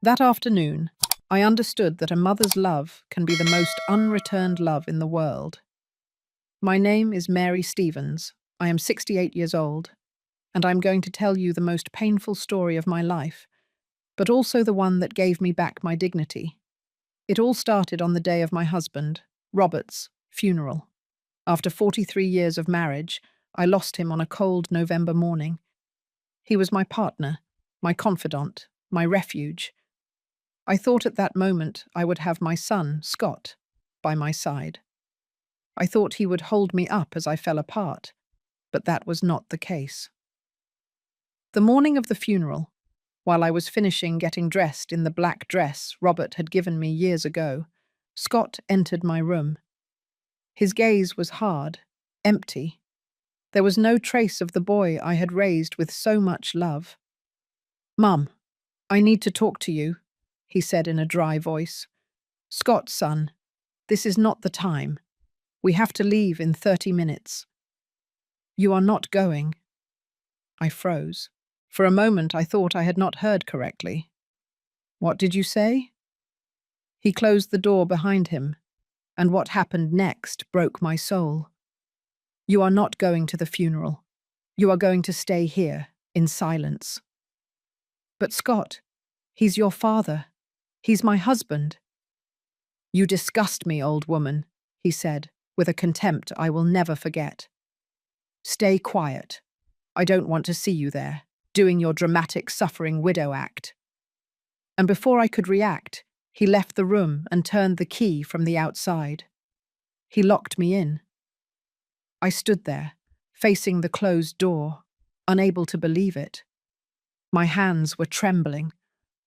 That afternoon, I understood that a mother's love can be the most unreturned love in the world. My name is Mary Stevens. I am 68 years old, and I'm going to tell you the most painful story of my life, but also the one that gave me back my dignity. It all started on the day of my husband, Robert's, funeral. After 43 years of marriage, I lost him on a cold November morning. He was my partner, my confidant, my refuge. I thought at that moment I would have my son, Scott, by my side. I thought he would hold me up as I fell apart, but that was not the case. The morning of the funeral, while I was finishing getting dressed in the black dress Robert had given me years ago, Scott entered my room. His gaze was hard, empty. There was no trace of the boy I had raised with so much love. "Mum, I need to talk to you," he said in a dry voice. "Scott, son, this is not the time. We have to leave in 30 minutes. You are not going." I froze. For a moment I thought I had not heard correctly. "What did you say?" He closed the door behind him, and what happened next broke my soul. "You are not going to the funeral. You are going to stay here, in silence." "But Scott, he's your father. He's my husband." "You disgust me, old woman," he said, with a contempt I will never forget. "Stay quiet. I don't want to see you there, doing your dramatic suffering widow act." And before I could react, he left the room and turned the key from the outside. He locked me in. I stood there, facing the closed door, unable to believe it. My hands were trembling.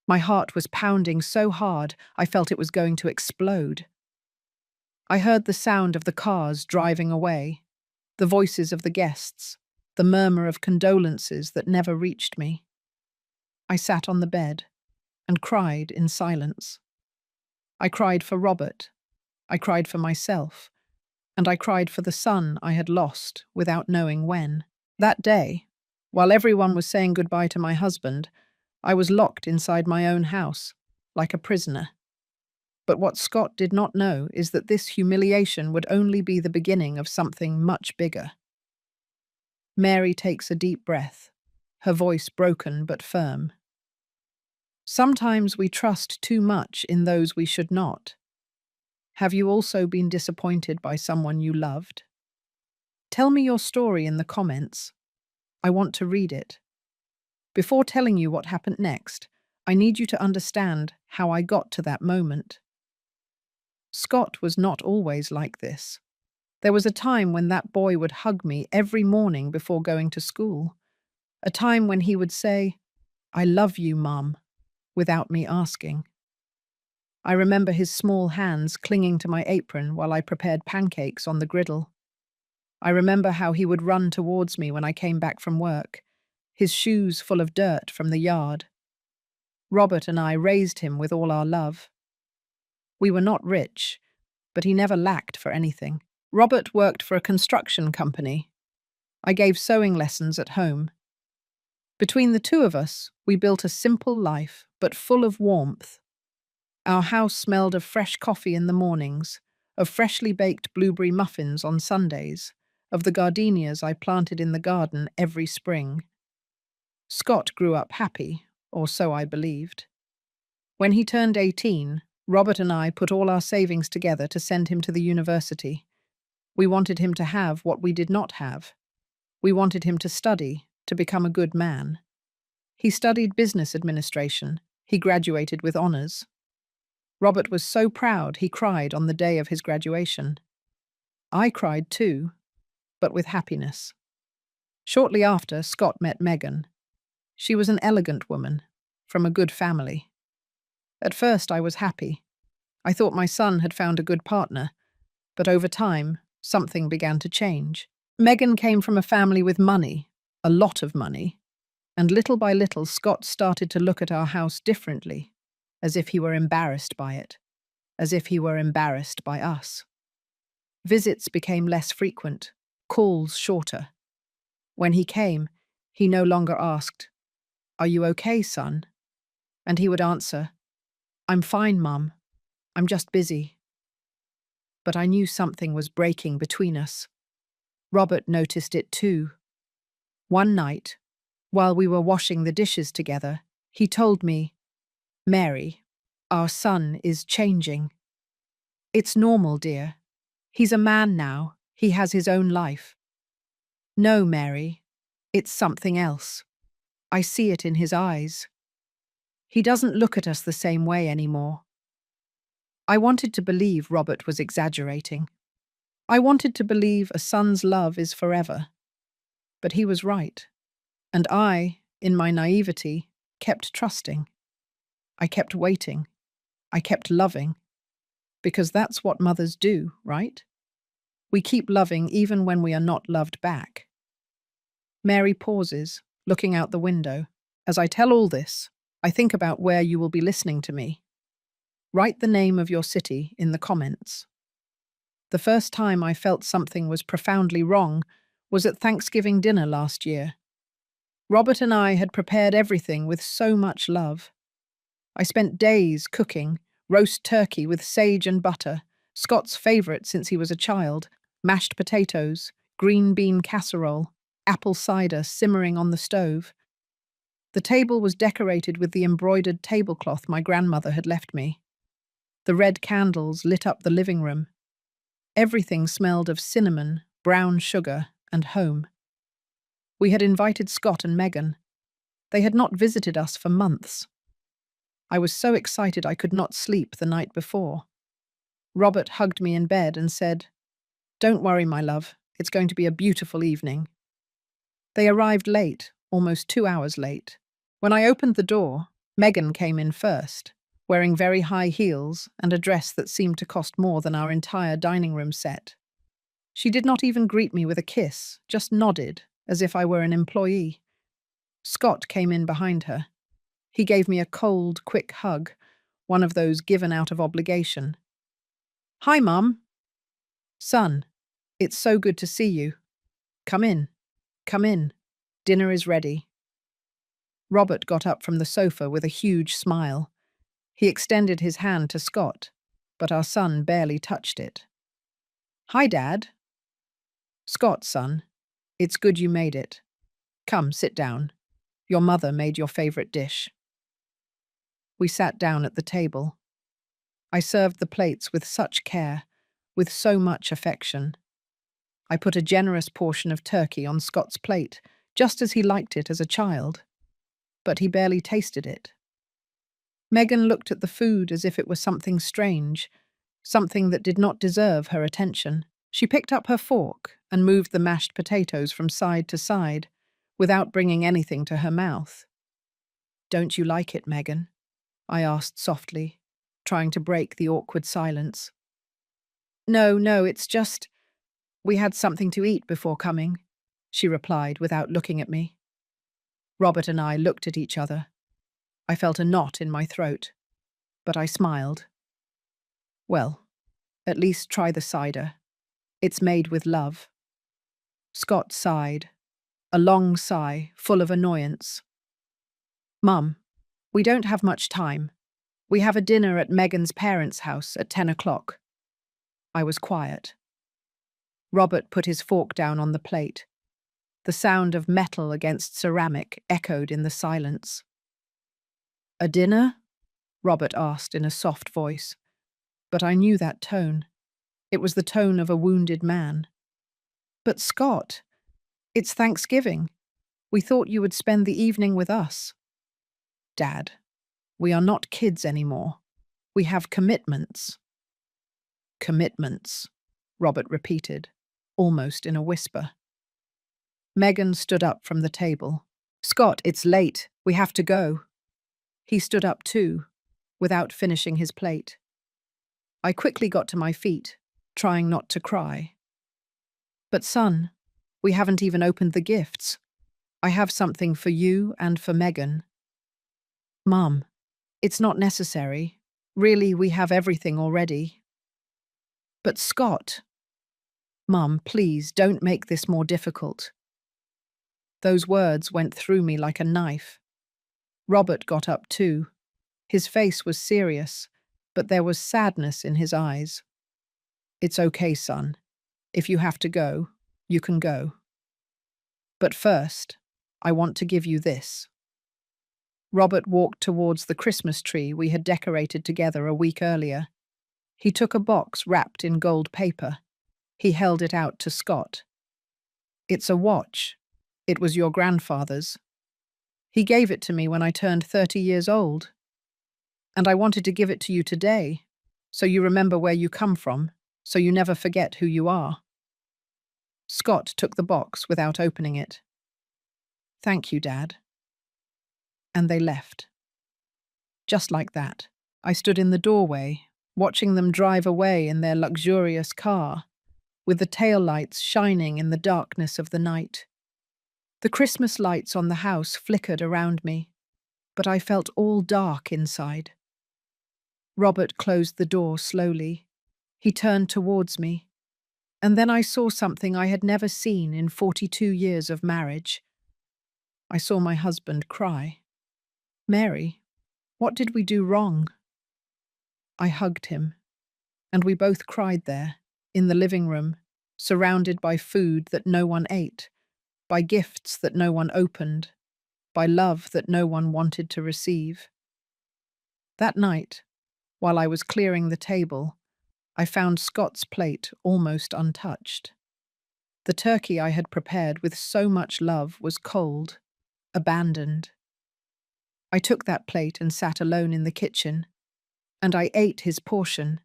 My heart was pounding so hard I felt it was going to explode. I heard the sound of the cars driving away, the voices of the guests, the murmur of condolences that never reached me. I sat on the bed and cried in silence. I cried for Robert, I cried for myself, and I cried for the son I had lost without knowing when. That day, while everyone was saying goodbye to my husband, I was locked inside my own house, like a prisoner. But what Scott did not know is that this humiliation would only be the beginning of something much bigger. Mary takes a deep breath, her voice broken but firm. Sometimes we trust too much in those we should not. Have you also been disappointed by someone you loved? Tell me your story in the comments. I want to read it. Before telling you what happened next, I need you to understand how I got to that moment. Scott was not always like this. There was a time when that boy would hug me every morning before going to school. A time when he would say, "I love you, Mum," without me asking. I remember his small hands clinging to my apron while I prepared pancakes on the griddle. I remember how he would run towards me when I came back from work, his shoes full of dirt from the yard. Robert and I raised him with all our love. We were not rich, but he never lacked for anything. Robert worked for a construction company. I gave sewing lessons at home. Between the two of us, we built a simple life, but full of warmth. Our house smelled of fresh coffee in the mornings, of freshly baked blueberry muffins on Sundays, of the gardenias I planted in the garden every spring. Scott grew up happy, or so I believed. When he turned 18, Robert and I put all our savings together to send him to the university. We wanted him to have what we did not have. We wanted him to study, to become a good man. He studied business administration. He graduated with honors. Robert was so proud he cried on the day of his graduation. I cried too, but with happiness. Shortly after, Scott met Megan. She was an elegant woman, from a good family. At first I was happy. I thought my son had found a good partner, but over time, something began to change. Megan came from a family with money, a lot of money, and little by little Scott started to look at our house differently, as if he were embarrassed by it, as if he were embarrassed by us. Visits became less frequent, calls shorter. When he came, he no longer asked, "Are you okay, son?" And he would answer, I'm fine, Mum. I'm just busy. But I knew something was breaking between us. Robert noticed it too. One night, while we were washing the dishes together, he told me, "Mary, our son is changing. It's normal, dear. He's a man now. He has his own life." "No, Mary. It's something else. I see it in his eyes. He doesn't look at us the same way anymore." I wanted to believe Robert was exaggerating. I wanted to believe a son's love is forever. But he was right. And I, in my naivety, kept trusting. I kept waiting. I kept loving. Because that's what mothers do, right? We keep loving even when we are not loved back. Mary pauses, looking out the window. As I tell all this, I think about where you will be listening to me. Write the name of your city in the comments. The first time I felt something was profoundly wrong was at Thanksgiving dinner last year. Robert and I had prepared everything with so much love. I spent days cooking roast turkey with sage and butter, Scott's favourite since he was a child, mashed potatoes, green bean casserole, apple cider simmering on the stove. The table was decorated with the embroidered tablecloth my grandmother had left me. The red candles lit up the living room. Everything smelled of cinnamon, brown sugar, and home. We had invited Scott and Megan. They had not visited us for months. I was so excited I could not sleep the night before. Robert hugged me in bed and said, "Don't worry, my love. It's going to be a beautiful evening." They arrived late, almost 2 hours late. When I opened the door, Megan came in first, wearing very high heels and a dress that seemed to cost more than our entire dining room set. She did not even greet me with a kiss, just nodded, as if I were an employee. Scott came in behind her. He gave me a cold, quick hug, one of those given out of obligation. "Hi, Mum." "Son, it's so good to see you. Come in. Come in. Dinner is ready." Robert got up from the sofa with a huge smile. He extended his hand to Scott, but our son barely touched it. "Hi, Dad." "Scott, son, it's good you made it. Come, sit down. Your mother made your favorite dish." We sat down at the table. I served the plates with such care, with so much affection. I put a generous portion of turkey on Scott's plate, just as he liked it as a child. But he barely tasted it. Megan looked at the food as if it were something strange, something that did not deserve her attention. She picked up her fork and moved the mashed potatoes from side to side, without bringing anything to her mouth. "Don't you like it, Megan?" I asked softly, trying to break the awkward silence. No, it's just, we had something to eat before coming," she replied without looking at me. Robert and I looked at each other. I felt a knot in my throat, but I smiled. "Well, at least try the cider. It's made with love." Scott sighed, a long sigh full of annoyance. "Mum, we don't have much time. We have a dinner at Megan's parents' house at 10 o'clock. I was quiet. Robert put his fork down on the plate. The sound of metal against ceramic echoed in the silence. "A dinner?" Robert asked in a soft voice. But I knew that tone. It was the tone of a wounded man. "But Scott, it's Thanksgiving. We thought you would spend the evening with us." "Dad, we are not kids anymore. We have commitments." "Commitments," Robert repeated, almost in a whisper. Megan stood up from the table. "Scott, it's late. We have to go." He stood up too, without finishing his plate. I quickly got to my feet, trying not to cry. "But son, we haven't even opened the gifts. I have something for you and for Megan." "Mum, it's not necessary. Really, we have everything already." "But Scott." "Mum, please, don't make this more difficult." Those words went through me like a knife. Robert got up too. His face was serious, but there was sadness in his eyes. "It's okay, son. If you have to go, you can go. But first, I want to give you this." Robert walked towards the Christmas tree we had decorated together a week earlier. He took a box wrapped in gold paper. He held it out to Scott. "It's a watch. It was your grandfather's. He gave it to me when I turned 30 years old. And I wanted to give it to you today, so you remember where you come from, so you never forget who you are." Scott took the box without opening it. "Thank you, Dad." And they left. Just like that, I stood in the doorway, watching them drive away in their luxurious car, with the taillights shining in the darkness of the night. The Christmas lights on the house flickered around me, but I felt all dark inside. Robert closed the door slowly. He turned towards me, and then I saw something I had never seen in 42 years of marriage. I saw my husband cry. "Mary, what did we do wrong?" I hugged him, and we both cried there, in the living room, surrounded by food that no one ate, by gifts that no one opened, by love that no one wanted to receive. That night, while I was clearing the table, I found Scott's plate almost untouched. The turkey I had prepared with so much love was cold, abandoned. I took that plate and sat alone in the kitchen, and I ate his portion.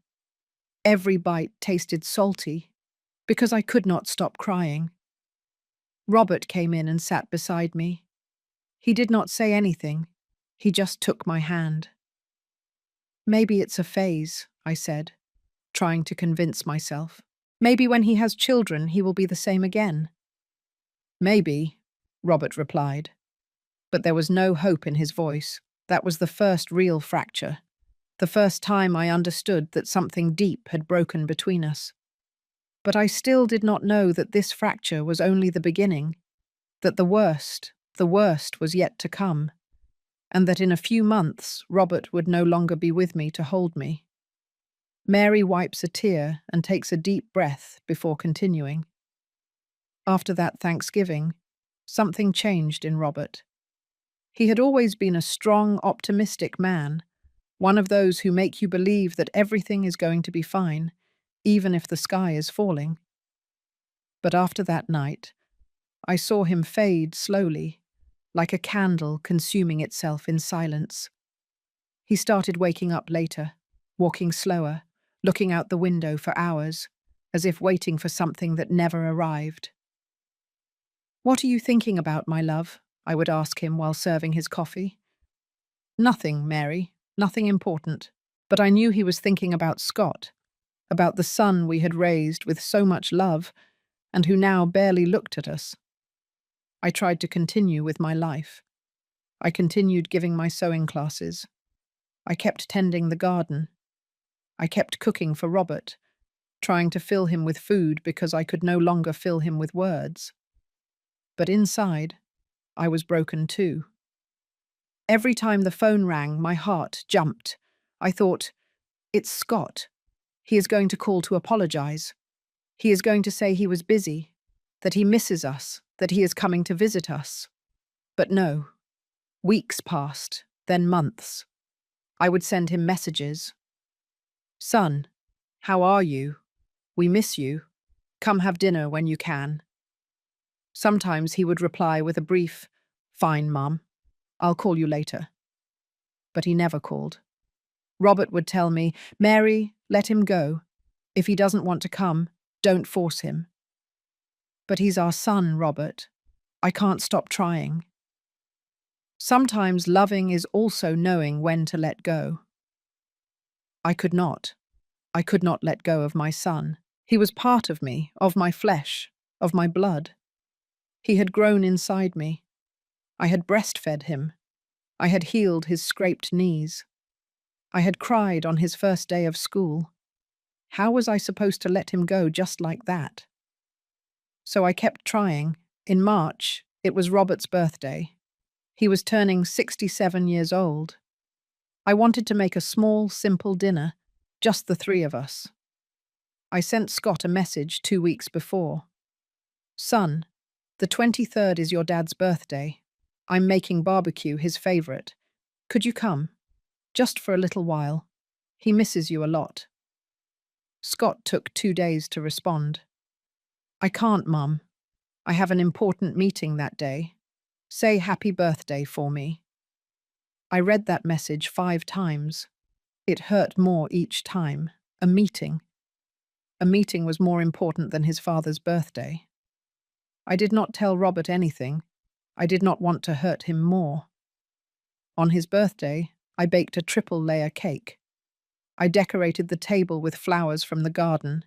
Every bite tasted salty, because I could not stop crying. Robert came in and sat beside me. He did not say anything. He just took my hand. "Maybe it's a phase," I said, trying to convince myself. "Maybe when he has children, he will be the same again." "Maybe," Robert replied. But there was no hope in his voice. That was the first real fracture. The first time I understood that something deep had broken between us. But I still did not know that this fracture was only the beginning, that the worst was yet to come, and that in a few months Robert would no longer be with me to hold me. Mary wipes a tear and takes a deep breath before continuing. After that Thanksgiving, something changed in Robert. He had always been a strong, optimistic man, one of those who make you believe that everything is going to be fine, even if the sky is falling. But after that night, I saw him fade slowly, like a candle consuming itself in silence. He started waking up later, walking slower, looking out the window for hours, as if waiting for something that never arrived. "What are you thinking about, my love?" I would ask him while serving his coffee. "Nothing, Mary, nothing important." But I knew he was thinking about Scott, about the son we had raised with so much love, and who now barely looked at us. I tried to continue with my life. I continued giving my sewing classes. I kept tending the garden. I kept cooking for Robert, trying to fill him with food because I could no longer fill him with words. But inside, I was broken too. Every time the phone rang, my heart jumped. I thought, "It's Scott. He is going to call to apologize. He is going to say he was busy, that he misses us, that he is coming to visit us." But no. Weeks passed, then months. I would send him messages. "Son, how are you? We miss you. Come have dinner when you can." Sometimes he would reply with a brief, "Fine, Mum. I'll call you later." But he never called. Robert would tell me, "Mary, let him go. If he doesn't want to come, don't force him." But he's our son, Robert. I can't stop trying. Sometimes loving is also knowing when to let go. I could not. I could not let go of my son. He was part of me, of my flesh, of my blood. He had grown inside me. I had breastfed him. I had healed his scraped knees. I had cried on his first day of school. How was I supposed to let him go just like that? So I kept trying. In March, it was Robert's birthday. He was turning 67 years old. I wanted to make a small, simple dinner, just the three of us. I sent Scott a message 2 weeks before. Son, the 23rd is your dad's birthday. I'm making barbecue, his favorite. Could you come? Just for a little while. He misses you a lot. Scott took 2 days to respond. I can't, Mum. I have an important meeting that day. Say happy birthday for me. I read that message 5 times. It hurt more each time. A meeting. A meeting was more important than his father's birthday. I did not tell Robert anything. I did not want to hurt him more. On his birthday, I baked a triple-layer cake. I decorated the table with flowers from the garden.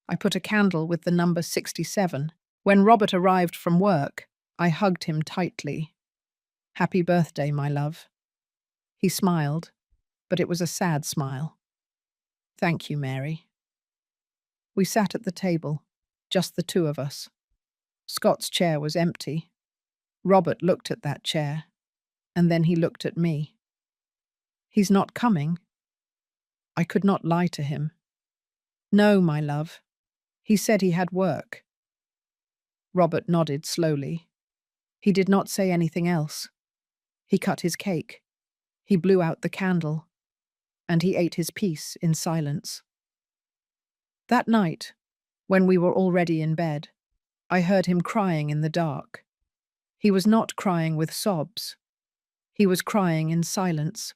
I put a candle with the number 67. When Robert arrived from work, I hugged him tightly. Happy birthday, my love. He smiled, but it was a sad smile. Thank you, Mary. We sat at the table, just the two of us. Scott's chair was empty. Robert looked at that chair, and then he looked at me. He's not coming. I could not lie to him. No, my love. He said he had work. Robert nodded slowly. He did not say anything else. He cut his cake. He blew out the candle. And he ate his piece in silence. That night, when we were already in bed, I heard him crying in the dark. He was not crying with sobs. He was crying in silence,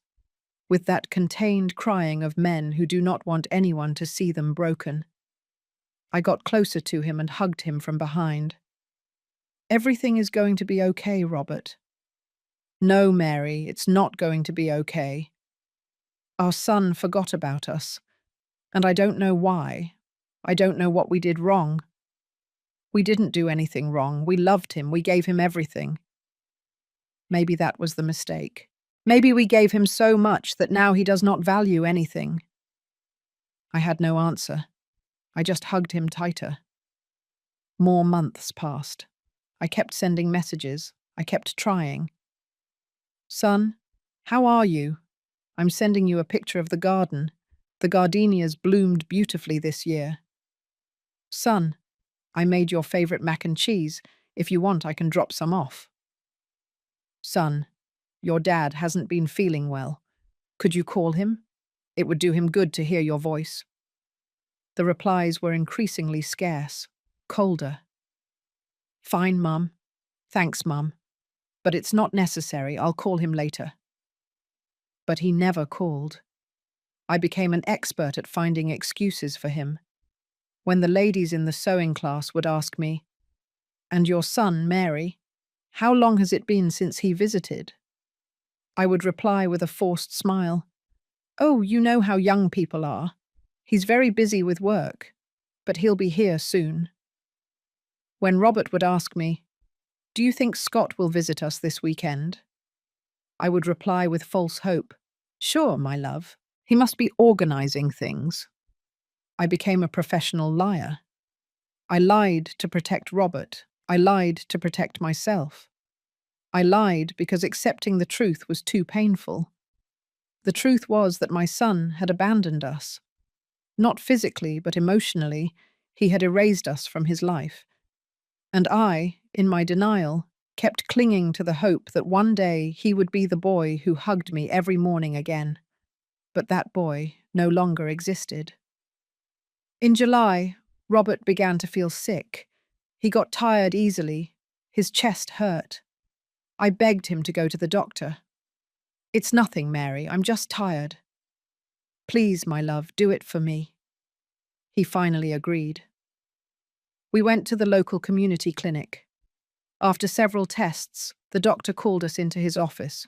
with that contained crying of men who do not want anyone to see them broken. I got closer to him and hugged him from behind. Everything is going to be okay, Robert. No, Mary, it's not going to be okay. Our son forgot about us, and I don't know why. I don't know what we did wrong. We didn't do anything wrong. We loved him. We gave him everything. Maybe that was the mistake. Maybe we gave him so much that now he does not value anything. I had no answer. I just hugged him tighter. More months passed. I kept sending messages. I kept trying. Son, how are you? I'm sending you a picture of the garden. The gardenias bloomed beautifully this year. Son, I made your favorite mac and cheese. If you want, I can drop some off. Son, your dad hasn't been feeling well. Could you call him? It would do him good to hear your voice. The replies were increasingly scarce, colder. Fine, Mum. Thanks, Mum. But it's not necessary. I'll call him later. But he never called. I became an expert at finding excuses for him. When the ladies in the sewing class would ask me, "And your son, Mary, how long has it been since he visited?" I would reply with a forced smile, "Oh, you know how young people are. He's very busy with work, but he'll be here soon." When Robert would ask me, "Do you think Scott will visit us this weekend?" I would reply with false hope, "Sure, my love. He must be organizing things." I became a professional liar. I lied to protect Robert. I lied to protect myself. I lied because accepting the truth was too painful. The truth was that my son had abandoned us. Not physically, but emotionally, he had erased us from his life. And I, in my denial, kept clinging to the hope that one day he would be the boy who hugged me every morning again. But that boy no longer existed. In July, Robert began to feel sick. He got tired easily. His chest hurt. I begged him to go to the doctor. "It's nothing, Mary. I'm just tired." "Please, my love, do it for me." He finally agreed. We went to the local community clinic. After several tests, the doctor called us into his office.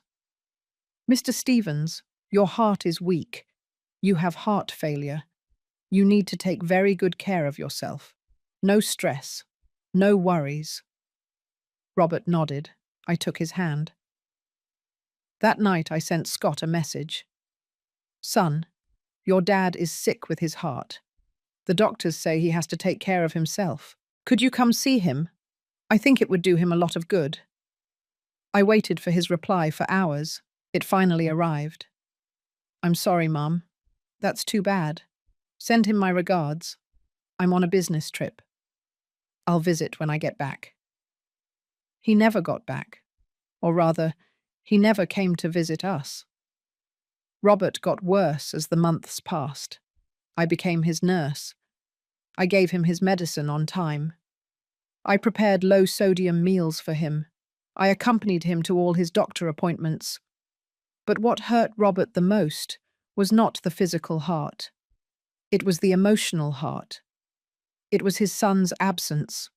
"Mr. Stevens, your heart is weak. You have heart failure. You need to take very good care of yourself. No stress. No worries." Robert nodded. I took his hand. That night I sent Scott a message. "Son, your dad is sick with his heart. The doctors say he has to take care of himself. Could you come see him? I think it would do him a lot of good." I waited for his reply for hours. It finally arrived. I'm sorry, Mum. That's too bad. Send him my regards. I'm on a business trip. I'll visit when I get back. He never got back. Or rather, he never came to visit us. Robert got worse as the months passed. I became his nurse. I gave him his medicine on time. I prepared low-sodium meals for him. I accompanied him to all his doctor appointments. But what hurt Robert the most was not the physical heart. It was the emotional heart. It was his son's absence.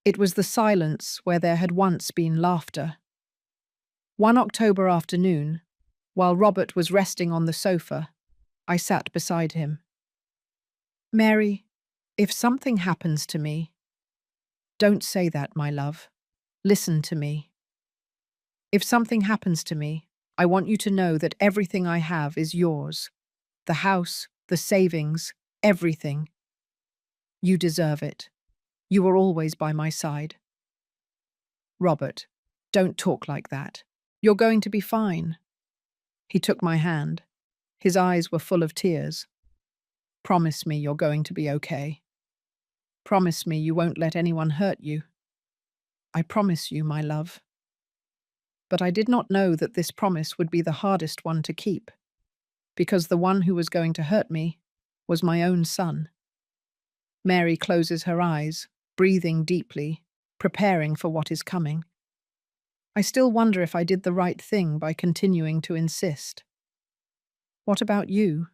It was the silence where there had once been laughter. One October afternoon, while Robert was resting on the sofa, I sat beside him. Mary, if something happens to me, don't say that, my love. Listen to me. If something happens to me, I want you to know that everything I have is yours. The house, the savings, everything. You deserve it. You are always by my side. Robert, don't talk like that. You're going to be fine. He took my hand. His eyes were full of tears. Promise me you're going to be okay. Promise me you won't let anyone hurt you. I promise you, my love. But I did not know that this promise would be the hardest one to keep, because the one who was going to hurt me was my own son. Mary closes her eyes, breathing deeply, preparing for what is coming. I still wonder if I did the right thing by continuing to insist. What about you?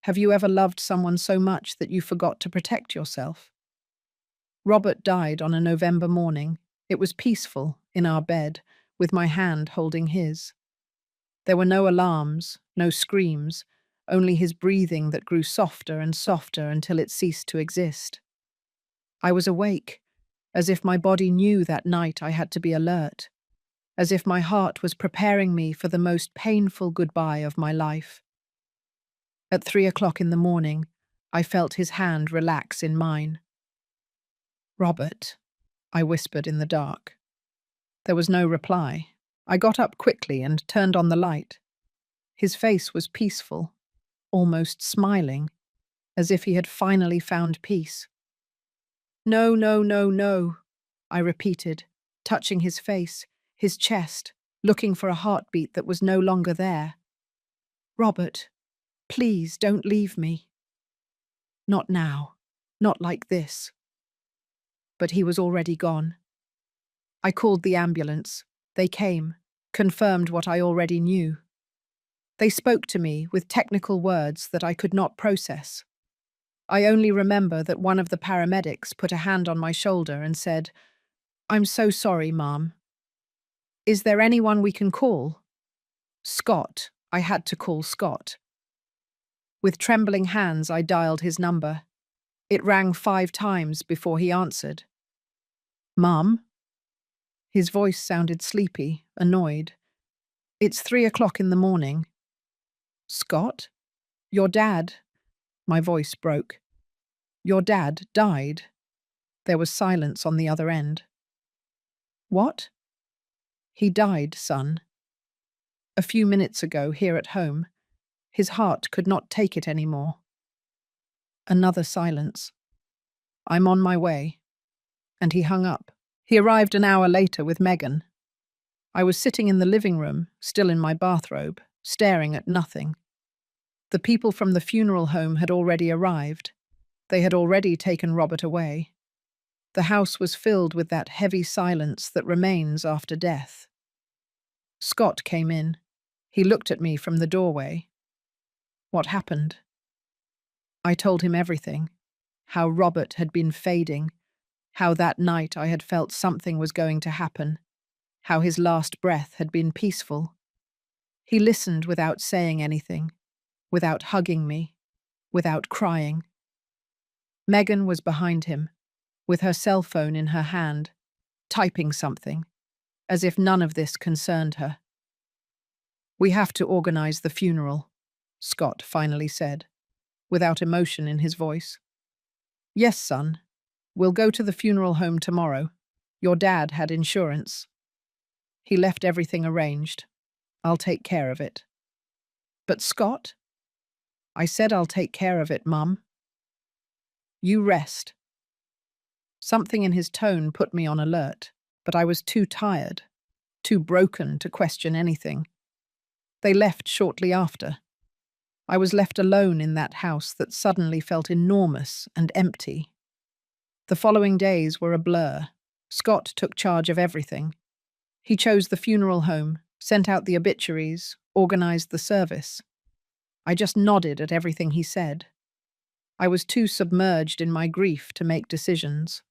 Have you ever loved someone so much that you forgot to protect yourself? Robert died on a November morning. It was peaceful, in our bed, with my hand holding his. There were no alarms, no screams, only his breathing that grew softer and softer until it ceased to exist. I was awake, as if my body knew that night I had to be alert, as if my heart was preparing me for the most painful goodbye of my life. At 3 o'clock in the morning, I felt his hand relax in mine. Robert, I whispered in the dark. There was no reply. I got up quickly and turned on the light. His face was peaceful, almost smiling, as if he had finally found peace. No, no, no, no, I repeated, touching his face, his chest, looking for a heartbeat that was no longer there. Robert, please don't leave me. Not now, not like this. But he was already gone. I called the ambulance. They came, confirmed what I already knew. They spoke to me with technical words that I could not process. I only remember that one of the paramedics put a hand on my shoulder and said, "I'm so sorry, Mom. Is there anyone we can call?" Scott. I had to call Scott. With trembling hands, I dialed his number. It rang 5 times before he answered. "Mom?" His voice sounded sleepy, annoyed. "It's 3 o'clock in the morning." "Scott? Your dad?" My voice broke. "Your dad died." There was silence on the other end. "What?" "He died, son. A few minutes ago, here at home. His heart could not take it anymore." Another silence. "I'm on my way." And he hung up. He arrived an hour later with Megan. I was sitting in the living room, still in my bathrobe, staring at nothing. The people from the funeral home had already arrived. They had already taken Robert away. The house was filled with that heavy silence that remains after death. Scott came in. He looked at me from the doorway. What happened? I told him everything. How Robert had been fading. How that night I had felt something was going to happen. How his last breath had been peaceful. He listened without saying anything, without hugging me, without crying. Megan was behind him, with her cell phone in her hand, typing something, as if none of this concerned her. "We have to organize the funeral," Scott finally said, without emotion in his voice. "Yes, son. We'll go to the funeral home tomorrow. Your dad had insurance. He left everything arranged. I'll take care of it." But Scott? I said I'll take care of it, Mum. You rest. Something in his tone put me on alert, but I was too tired, too broken to question anything. They left shortly after. I was left alone in that house that suddenly felt enormous and empty. The following days were a blur. Scott took charge of everything. He chose the funeral home, sent out the obituaries, organized the service. I just nodded at everything he said. I was too submerged in my grief to make decisions.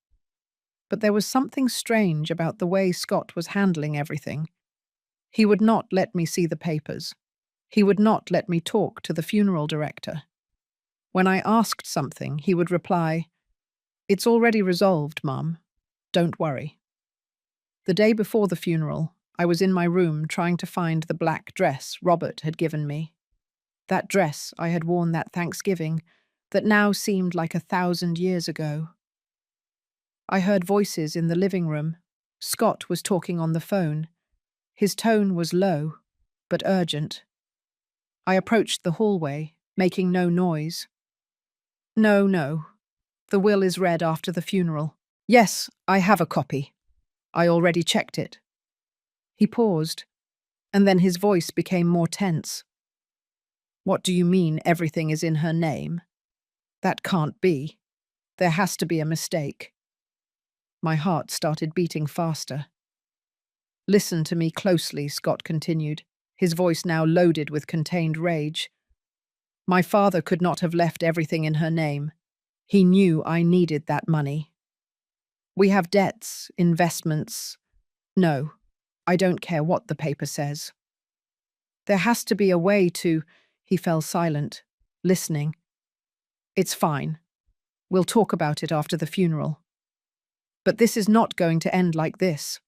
But there was something strange about the way Scott was handling everything. He would not let me see the papers. He would not let me talk to the funeral director. When I asked something, he would reply, "It's already resolved, Mum. Don't worry." The day before the funeral, I was in my room trying to find the black dress Robert had given me. That dress I had worn that Thanksgiving that now seemed like 1,000 years ago. I heard voices in the living room. Scott was talking on the phone. His tone was low, but urgent. I approached the hallway, making no noise. No. The will is read after the funeral. Yes, I have a copy. I already checked it. He paused, and then his voice became more tense. What do you mean everything is in her name? That can't be. There has to be a mistake. My heart started beating faster. Listen to me closely, Scott continued, his voice now loaded with contained rage. My father could not have left everything in her name. He knew I needed that money. We have debts, investments. No, I don't care what the paper says. There has to be a way to— He fell silent, listening. It's fine. We'll talk about it after the funeral. But this is not going to end like this.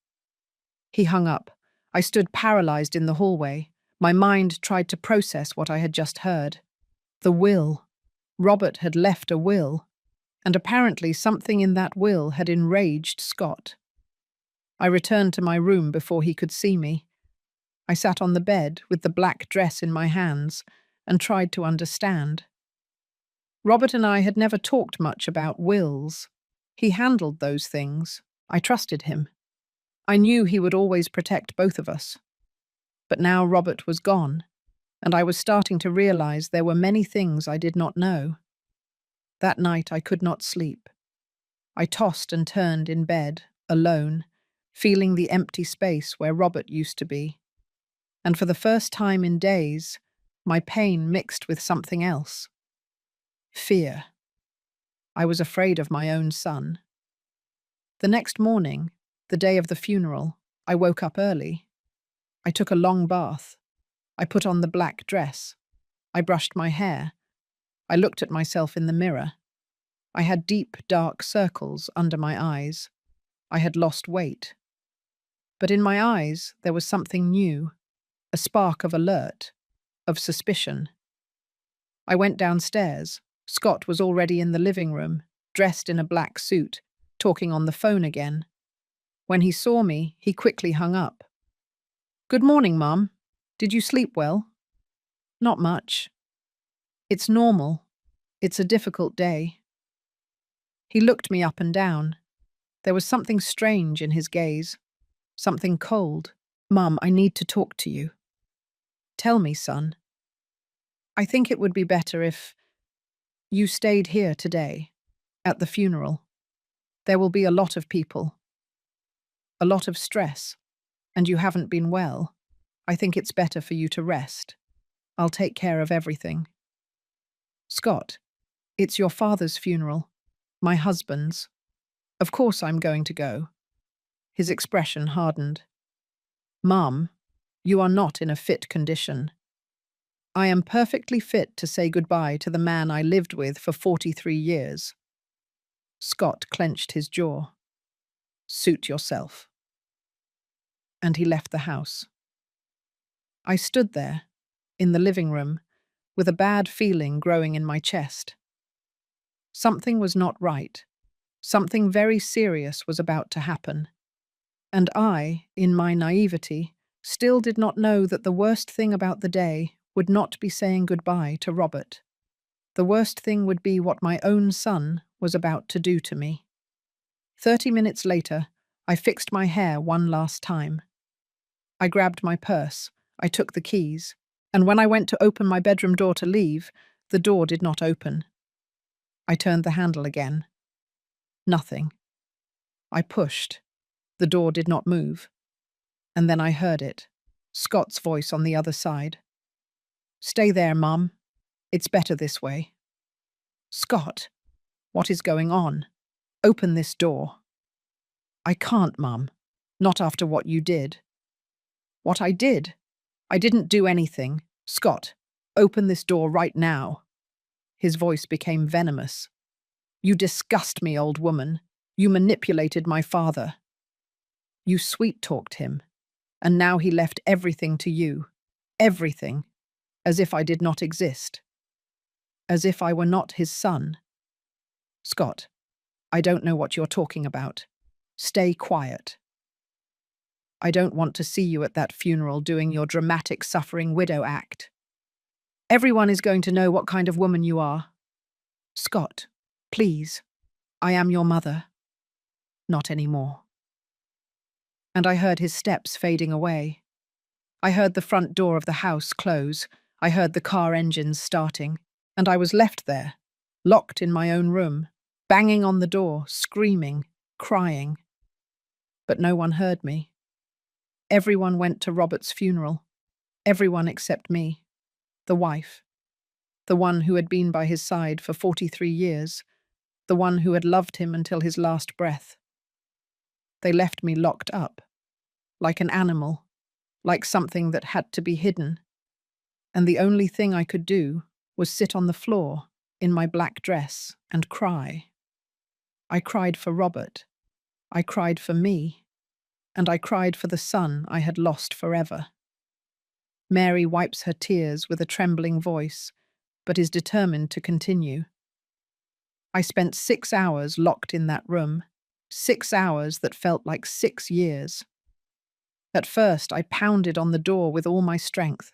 He hung up. I stood paralyzed in the hallway. My mind tried to process what I had just heard. The will. Robert had left a will, and apparently something in that will had enraged Scott. I returned to my room before he could see me. I sat on the bed with the black dress in my hands and tried to understand. Robert and I had never talked much about wills. He handled those things. I trusted him. I knew he would always protect both of us. But now Robert was gone, and I was starting to realize there were many things I did not know. That night I could not sleep. I tossed and turned in bed, alone, feeling the empty space where Robert used to be. And for the first time in days, my pain mixed with something else. Fear. I was afraid of my own son. The next morning, the day of the funeral, I woke up early. I took a long bath. I put on the black dress. I brushed my hair. I looked at myself in the mirror. I had deep, dark circles under my eyes. I had lost weight. But in my eyes, there was something new, a spark of alert, of suspicion. I went downstairs. Scott was already in the living room, dressed in a black suit, talking on the phone again. When he saw me, he quickly hung up. "Good morning, Mum. Did you sleep well?" "Not much." "It's normal. It's a difficult day." He looked me up and down. There was something strange in his gaze, something cold. "Mum, I need to talk to you." "Tell me, son." "I think it would be better if you stayed here today, at the funeral. There will be a lot of people, a lot of stress, and you haven't been well. I think it's better for you to rest. I'll take care of everything." "Scott, it's your father's funeral, my husband's. Of course I'm going to go." His expression hardened. "Mum, you are not in a fit condition. I am perfectly fit to say goodbye to the man I lived with for 43 years. Scott clenched his jaw. "Suit yourself." And he left the house. I stood there, in the living room, with a bad feeling growing in my chest. Something was not right. Something very serious was about to happen. And I, in my naivety, still did not know that the worst thing about the day would not be saying goodbye to Robert. The worst thing would be what my own son was about to do to me. 30 minutes later, I fixed my hair one last time. I grabbed my purse, I took the keys, and when I went to open my bedroom door to leave, the door did not open. I turned the handle again. Nothing. I pushed. The door did not move. And then I heard it, Scott's voice on the other side. "Stay there, Mum. It's better this way." "Scott, what is going on? Open this door." "I can't, Mum. Not after what you did." "What I did? I didn't do anything. Scott, open this door right now." His voice became venomous. "You disgust me, old woman. You manipulated my father. You sweet-talked him. And now he left everything to you. Everything. As if I did not exist. As if I were not his son. Scott, I don't know what you're talking about. Stay quiet. I don't want to see you at that funeral doing your dramatic suffering widow act. Everyone is going to know what kind of woman you are. Scott, please. I am your mother. Not anymore." And I heard his steps fading away. I heard the front door of the house close. I heard the car engines starting. And I was left there, locked in my own room, banging on the door, screaming, crying. But no one heard me. Everyone went to Robert's funeral. Everyone except me, the wife, the one who had been by his side for 43 years, the one who had loved him until his last breath. They left me locked up, like an animal, like something that had to be hidden. And the only thing I could do was sit on the floor in my black dress and cry. I cried for Robert. I cried for me. And I cried for the son I had lost forever. Mary wipes her tears with a trembling voice, but is determined to continue. I spent 6 hours locked in that room, 6 hours that felt like 6 years. At first, I pounded on the door with all my strength.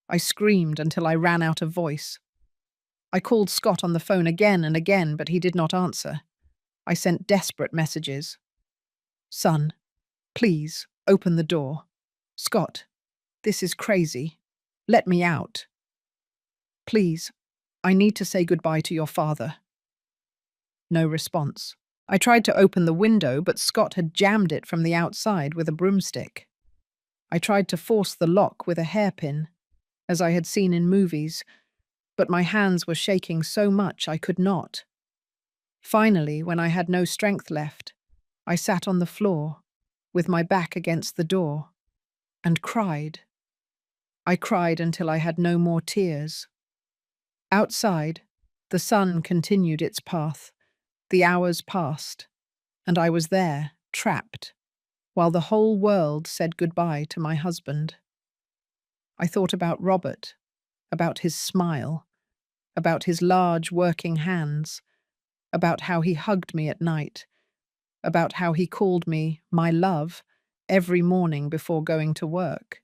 I screamed until I ran out of voice. I called Scott on the phone again and again, but he did not answer. I sent desperate messages. "Son, please, open the door. Scott, this is crazy. Let me out. Please, I need to say goodbye to your father." No response. I tried to open the window, but Scott had jammed it from the outside with a broomstick. I tried to force the lock with a hairpin, as I had seen in movies, but my hands were shaking so much I could not. Finally, when I had no strength left, I sat on the floor, with my back against the door, and cried. I cried until I had no more tears. Outside, the sun continued its path. The hours passed, and I was there, trapped, while the whole world said goodbye to my husband. I thought about Robert, about his smile, about his large working hands, about how he hugged me at night, about how he called me my love every morning before going to work.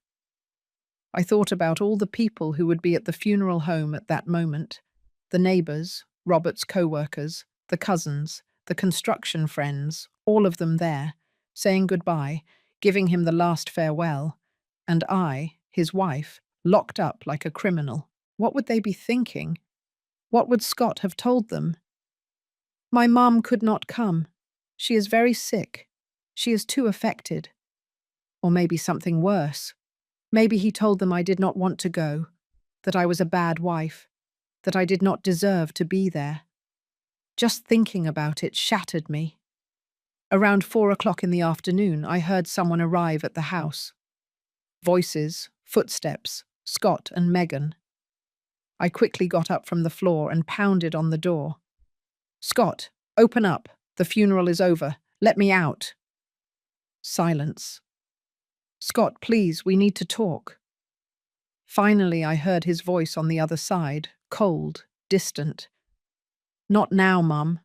I thought about all the people who would be at the funeral home at that moment, the neighbours, Robert's co-workers, the cousins, the construction friends, all of them there, saying goodbye, giving him the last farewell, and I, his wife, locked up like a criminal. What would they be thinking? What would Scott have told them? "My mum could not come. She is very sick. She is too affected." Or maybe something worse. Maybe he told them I did not want to go, that I was a bad wife, that I did not deserve to be there. Just thinking about it shattered me. Around 4 o'clock in the afternoon, I heard someone arrive at the house. Voices, footsteps, Scott and Megan. I quickly got up from the floor and pounded on the door. "Scott, open up. The funeral is over. Let me out." Silence. "Scott, please, we need to talk." Finally, I heard his voice on the other side, cold, distant. "Not now, Mum."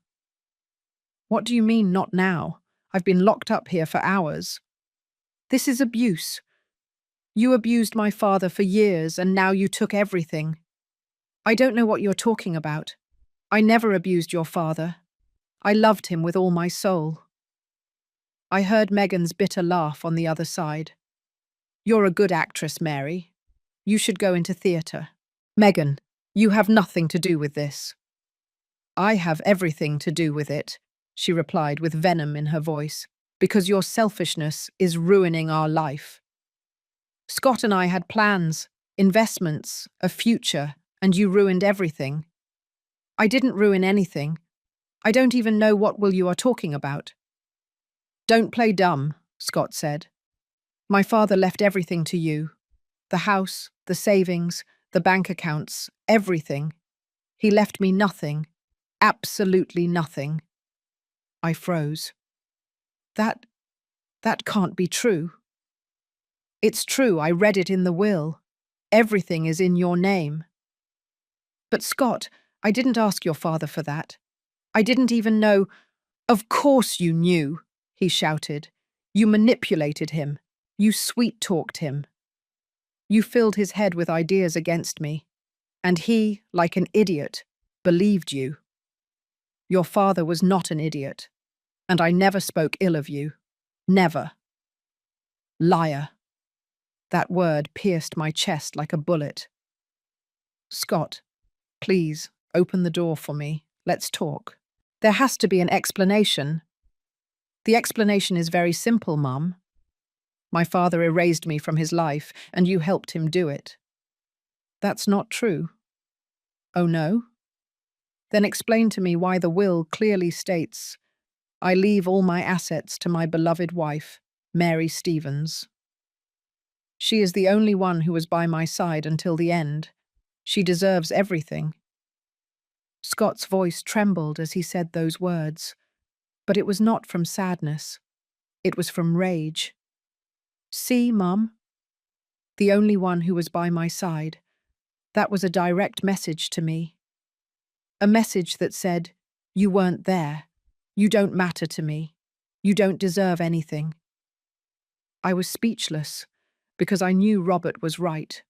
"What do you mean, not now? I've been locked up here for hours." "This is abuse. You abused my father for years and now you took everything. I don't know what you're talking about. I never abused your father. I loved him with all my soul. I heard Megan's bitter laugh on the other side. You're a good actress, Mary. You should go into theatre. Megan, you have nothing to do with this. I have everything to do with it, she replied with venom in her voice, because your selfishness is ruining our life. Scott and I had plans, investments, a future, and you ruined everything. I didn't ruin anything. I don't even know what will you are talking about. Don't play dumb, Scott said. My father left everything to you. The house, the savings, the bank accounts, everything. He left me nothing. Absolutely nothing. I froze. That can't be true. It's true, I read it in the will. Everything is in your name. But Scott, I didn't ask your father for that. I didn't even know. Of course you knew, he shouted. You manipulated him. You sweet-talked him. You filled his head with ideas against me. And he, like an idiot, believed you. Your father was not an idiot. And I never spoke ill of you. Never. Liar. That word pierced my chest like a bullet. Scott, please, open the door for me. Let's talk. There has to be an explanation. The explanation is very simple, Mum. My father erased me from his life, and you helped him do it. That's not true. Oh, no? Then explain to me why the will clearly states, I leave all my assets to my beloved wife, Mary Stevens. She is the only one who was by my side until the end. She deserves everything. Scott's voice trembled as he said those words, but it was not from sadness. It was from rage. See, Mum? The only one who was by my side. That was a direct message to me. A message that said, you weren't there. You don't matter to me. You don't deserve anything. I was speechless, because I knew Robert was right.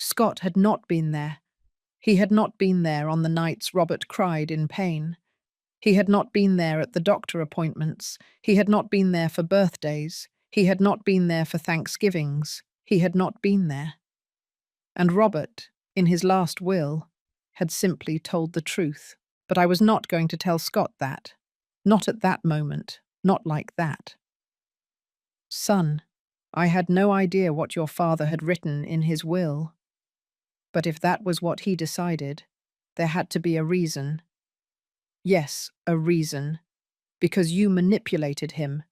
Scott had not been there. He had not been there on the nights Robert cried in pain. He had not been there at the doctor appointments. He had not been there for birthdays. He had not been there for Thanksgivings. He had not been there. And Robert, in his last will, had simply told the truth. But I was not going to tell Scott that. Not at that moment. Not like that. Son, I had no idea what your father had written in his will. But if that was what he decided, there had to be a reason. Yes, a reason. Because you manipulated him.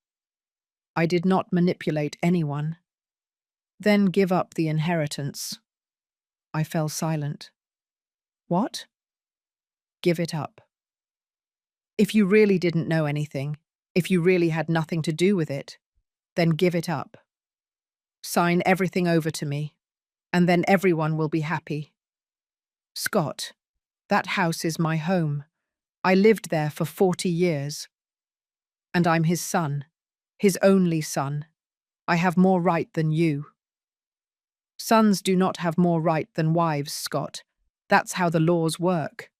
I did not manipulate anyone. Then give up the inheritance. I fell silent. What? Give it up. If you really didn't know anything, if you really had nothing to do with it, then give it up. Sign everything over to me, and then everyone will be happy. Scott, that house is my home. I lived there for 40 years. And I'm his son, his only son. I have more right than you. Sons do not have more right than wives, Scott. That's how the laws work.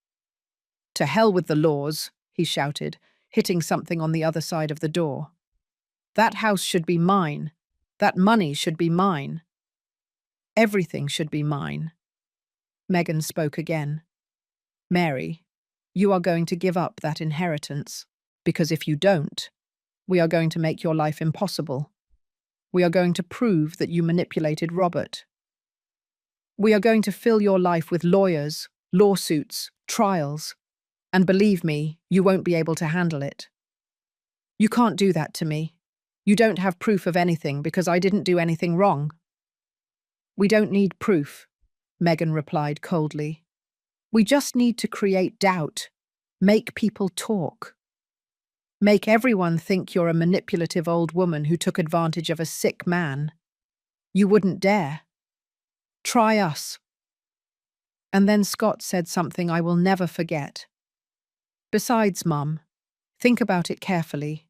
To hell with the laws, he shouted, hitting something on the other side of the door. That house should be mine. That money should be mine. Everything should be mine. Megan spoke again. Mary, you are going to give up that inheritance, because if you don't, we are going to make your life impossible. We are going to prove that you manipulated Robert. We are going to fill your life with lawyers, lawsuits, trials, and believe me, you won't be able to handle it. You can't do that to me. You don't have proof of anything because I didn't do anything wrong. We don't need proof, Megan replied coldly. We just need to create doubt, make people talk. Make everyone think you're a manipulative old woman who took advantage of a sick man. You wouldn't dare. Try us. And then Scott said something I will never forget. Besides, Mum, think about it carefully.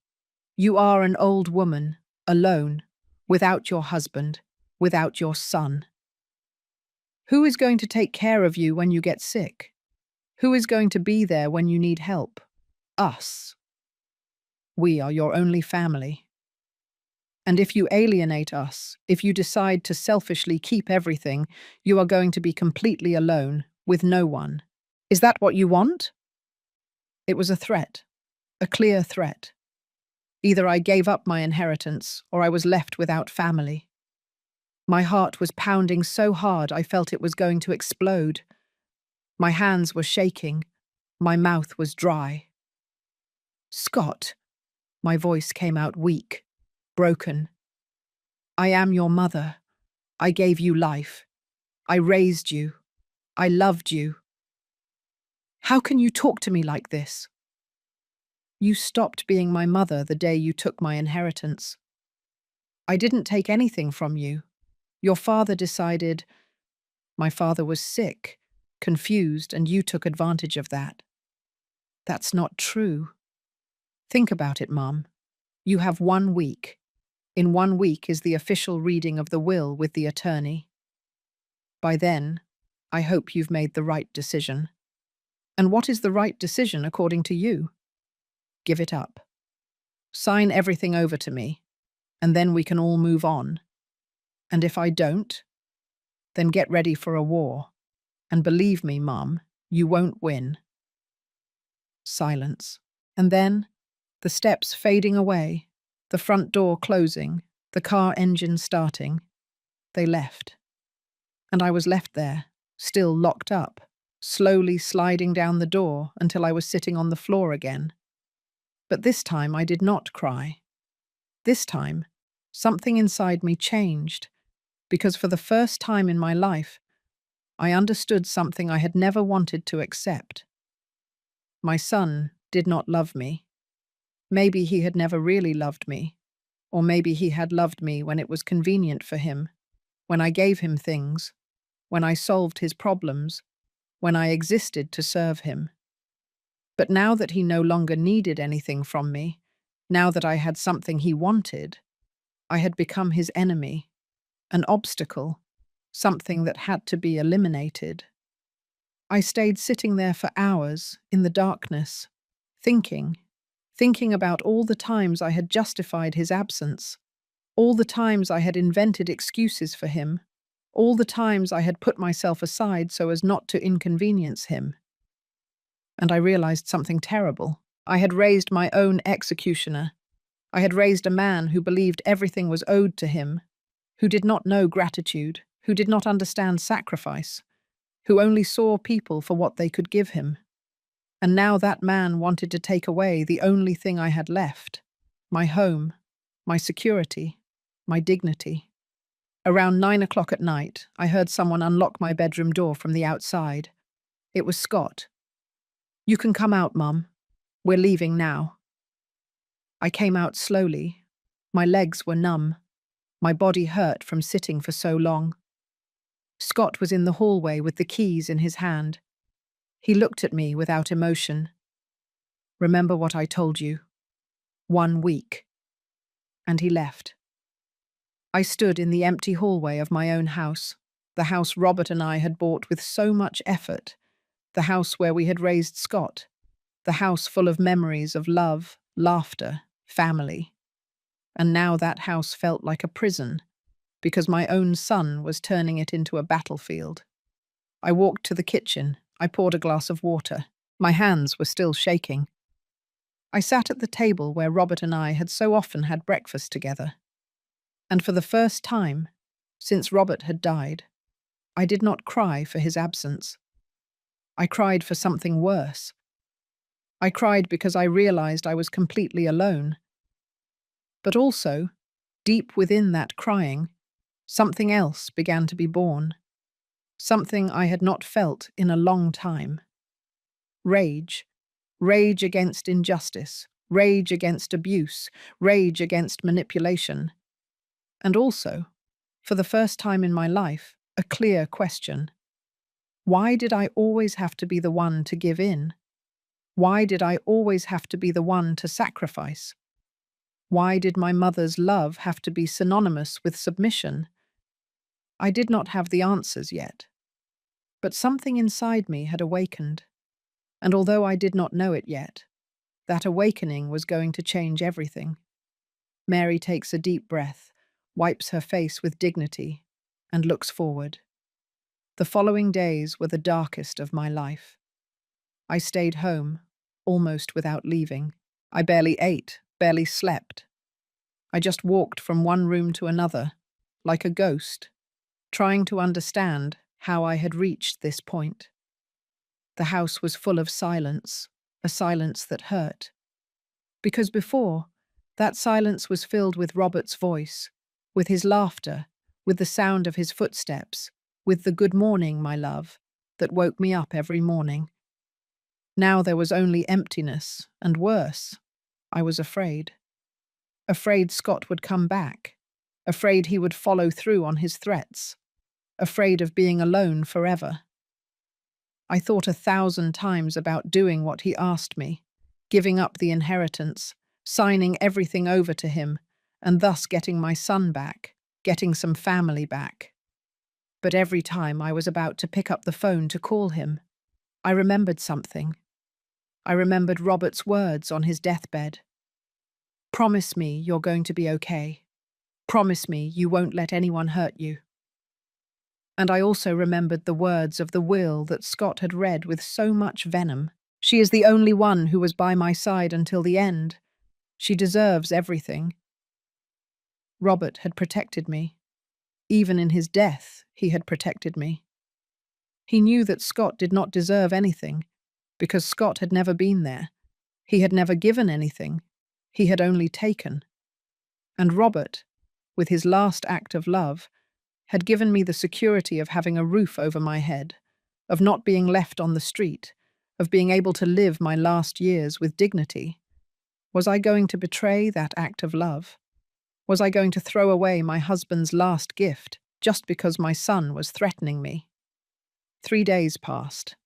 You are an old woman, alone, without your husband. without your son? Who is going to take care of you when you get sick? Who is going to be there when you need help? Us. We are your only family. And if you alienate us, if you decide to selfishly keep everything, you are going to be completely alone, with no one. Is that what you want? It was a threat, a clear threat. Either I gave up my inheritance, or I was left without family. My heart was pounding so hard I felt it was going to explode. My hands were shaking. My mouth was dry. Scott, my voice came out weak, broken. I am your mother. I gave you life. I raised you. I loved you. How can you talk to me like this? You stopped being my mother the day you took my inheritance. I didn't take anything from you. Your father decided. My father was sick, confused, and you took advantage of that. That's not true. Think about it, Mum. You have 1 week. In 1 week is the official reading of the will with the attorney. By then, I hope you've made the right decision. And what is the right decision according to you? Give it up. Sign everything over to me, and then we can all move on. And if I don't, then get ready for a war. And believe me, Mum, you won't win. Silence. And then, the steps fading away, the front door closing, the car engine starting. They left. And I was left there, still locked up, slowly sliding down the door until I was sitting on the floor again. But this time I did not cry. This time, something inside me changed, because for the first time in my life, I understood something I had never wanted to accept. My son did not love me. Maybe he had never really loved me, or maybe he had loved me when it was convenient for him, when I gave him things, when I solved his problems, when I existed to serve him. But now that he no longer needed anything from me, now that I had something he wanted, I had become his enemy, an obstacle, something that had to be eliminated. I stayed sitting there for hours, in the darkness, thinking about all the times I had justified his absence, all the times I had invented excuses for him, all the times I had put myself aside so as not to inconvenience him. And I realized something terrible. I had raised my own executioner. I had raised a man who believed everything was owed to him, who did not know gratitude, who did not understand sacrifice, who only saw people for what they could give him. And now that man wanted to take away the only thing I had left, my home, my security, my dignity. Around 9 o'clock at night, I heard someone unlock my bedroom door from the outside. It was Scott. "You can come out, Mum. We're leaving now." I came out slowly. My legs were numb. My body hurt from sitting for so long. Scott was in the hallway with the keys in his hand. He looked at me without emotion. "Remember what I told you. 1 week." And he left. I stood in the empty hallway of my own house, the house Robert and I had bought with so much effort, the house where we had raised Scott, the house full of memories of love, laughter, family. And now that house felt like a prison, because my own son was turning it into a battlefield. I walked to the kitchen. I poured a glass of water. My hands were still shaking. I sat at the table where Robert and I had so often had breakfast together. And for the first time, since Robert had died, I did not cry for his absence. I cried for something worse. I cried because I realized I was completely alone. But also, deep within that crying, something else began to be born. Something I had not felt in a long time. Rage. Rage against injustice. Rage against abuse. Rage against manipulation. And also, for the first time in my life, a clear question. Why did I always have to be the one to give in? Why did I always have to be the one to sacrifice? Why did my mother's love have to be synonymous with submission? I did not have the answers yet, but something inside me had awakened, and although I did not know it yet, that awakening was going to change everything. Mary takes a deep breath, wipes her face with dignity, and looks forward. The following days were the darkest of my life. I stayed home, almost without leaving. I barely ate, barely slept. I just walked from one room to another, like a ghost, trying to understand how I had reached this point. The house was full of silence, a silence that hurt. Because before, that silence was filled with Robert's voice, with his laughter, with the sound of his footsteps, with the "good morning, my love" that woke me up every morning. Now there was only emptiness, and worse, I was afraid. Afraid Scott would come back, afraid he would follow through on his threats, afraid of being alone forever. I thought 1,000 times about doing what he asked me, giving up the inheritance, signing everything over to him, and thus getting my son back, getting some family back. But every time I was about to pick up the phone to call him, I remembered something. I remembered Robert's words on his deathbed. "Promise me you're going to be okay. Promise me you won't let anyone hurt you." And I also remembered the words of the will that Scott had read with so much venom. "She is the only one who was by my side until the end. She deserves everything." Robert had protected me. Even in his death, he had protected me. He knew that Scott did not deserve anything, because Scott had never been there. He had never given anything. He had only taken. And Robert, with his last act of love, had given me the security of having a roof over my head, of not being left on the street, of being able to live my last years with dignity. Was I going to betray that act of love? Was I going to throw away my husband's last gift just because my son was threatening me? 3 days passed.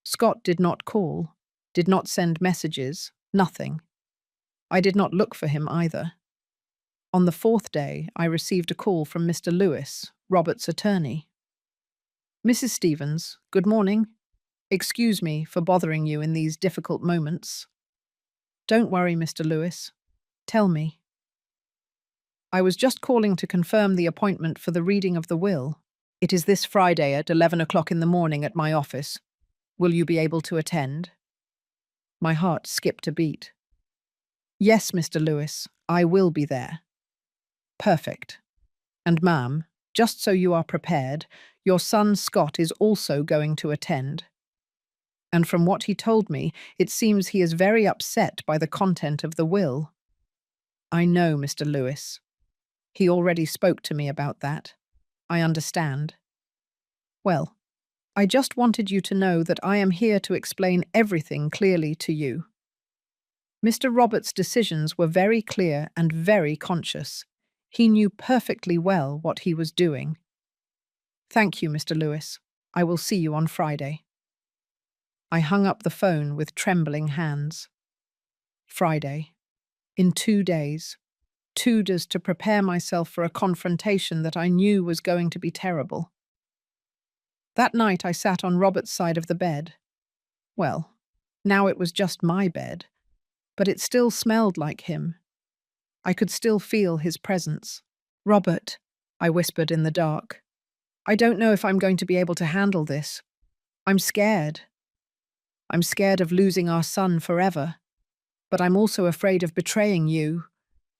Scott did not call, did not send messages, nothing. I did not look for him either. On the 4th day, I received a call from Mr. Lewis, Robert's attorney. "Mrs. Stevens, good morning. Excuse me for bothering you in these difficult moments." "Don't worry, Mr. Lewis. Tell me." "I was just calling to confirm the appointment for the reading of the will. It is this Friday at 11 o'clock in the morning at my office. Will you be able to attend?" My heart skipped a beat. "Yes, Mr. Lewis, I will be there." "Perfect. And ma'am, just so you are prepared, your son Scott is also going to attend. And from what he told me, it seems he is very upset by the content of the will." "I know, Mr. Lewis. He already spoke to me about that. I understand." "Well, I just wanted you to know that I am here to explain everything clearly to you. Mr. Roberts' decisions were very clear and very conscious. He knew perfectly well what he was doing. Thank you, Mr. Lewis. I will see you on Friday." I hung up the phone with trembling hands. Friday. In 2 days. 2 days to prepare myself for a confrontation that I knew was going to be terrible. That night I sat on Robert's side of the bed. Well, now it was just my bed, but it still smelled like him. I could still feel his presence. "Robert," I whispered in the dark, "I don't know if I'm going to be able to handle this. I'm scared. I'm scared of losing our son forever, but I'm also afraid of betraying you,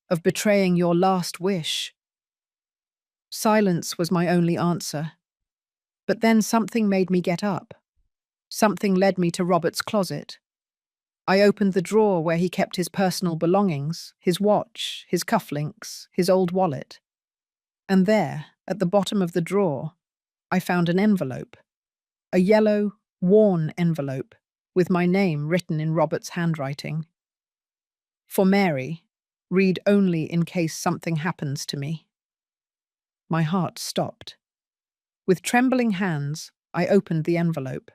of betraying your last wish." Silence was my only answer. But then something made me get up. Something led me to Robert's closet. I opened the drawer where he kept his personal belongings, his watch, his cufflinks, his old wallet. And there, at the bottom of the drawer, I found an envelope. A yellow, worn envelope with my name written in Robert's handwriting. "For Mary, read only in case something happens to me." My heart stopped. With trembling hands, I opened the envelope.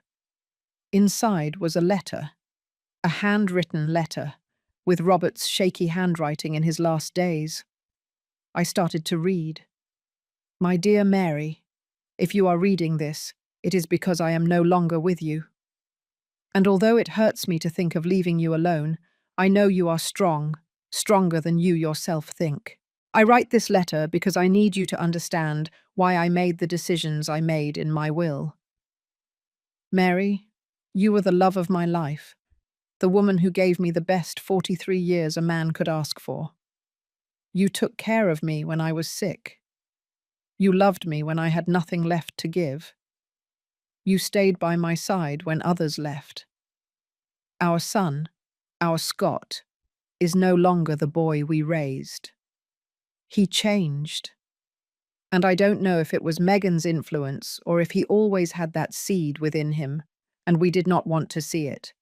Inside was a letter, a handwritten letter, with Robert's shaky handwriting in his last days. I started to read. "My dear Mary, If you are reading this, it is because I am no longer with you. And although it hurts me to think of leaving you alone, I know you are strong, stronger than you yourself think. I write this letter because I need you to understand why I made the decisions I made in my will. Mary, you were the love of my life, the woman who gave me the best 43 years a man could ask for. You took care of me when I was sick. You loved me when I had nothing left to give. You stayed by my side when others left. Our son, our Scott, is no longer the boy we raised. He changed. And I don't know if it was Megan's influence or if he always had that seed within him, and we did not want to see it.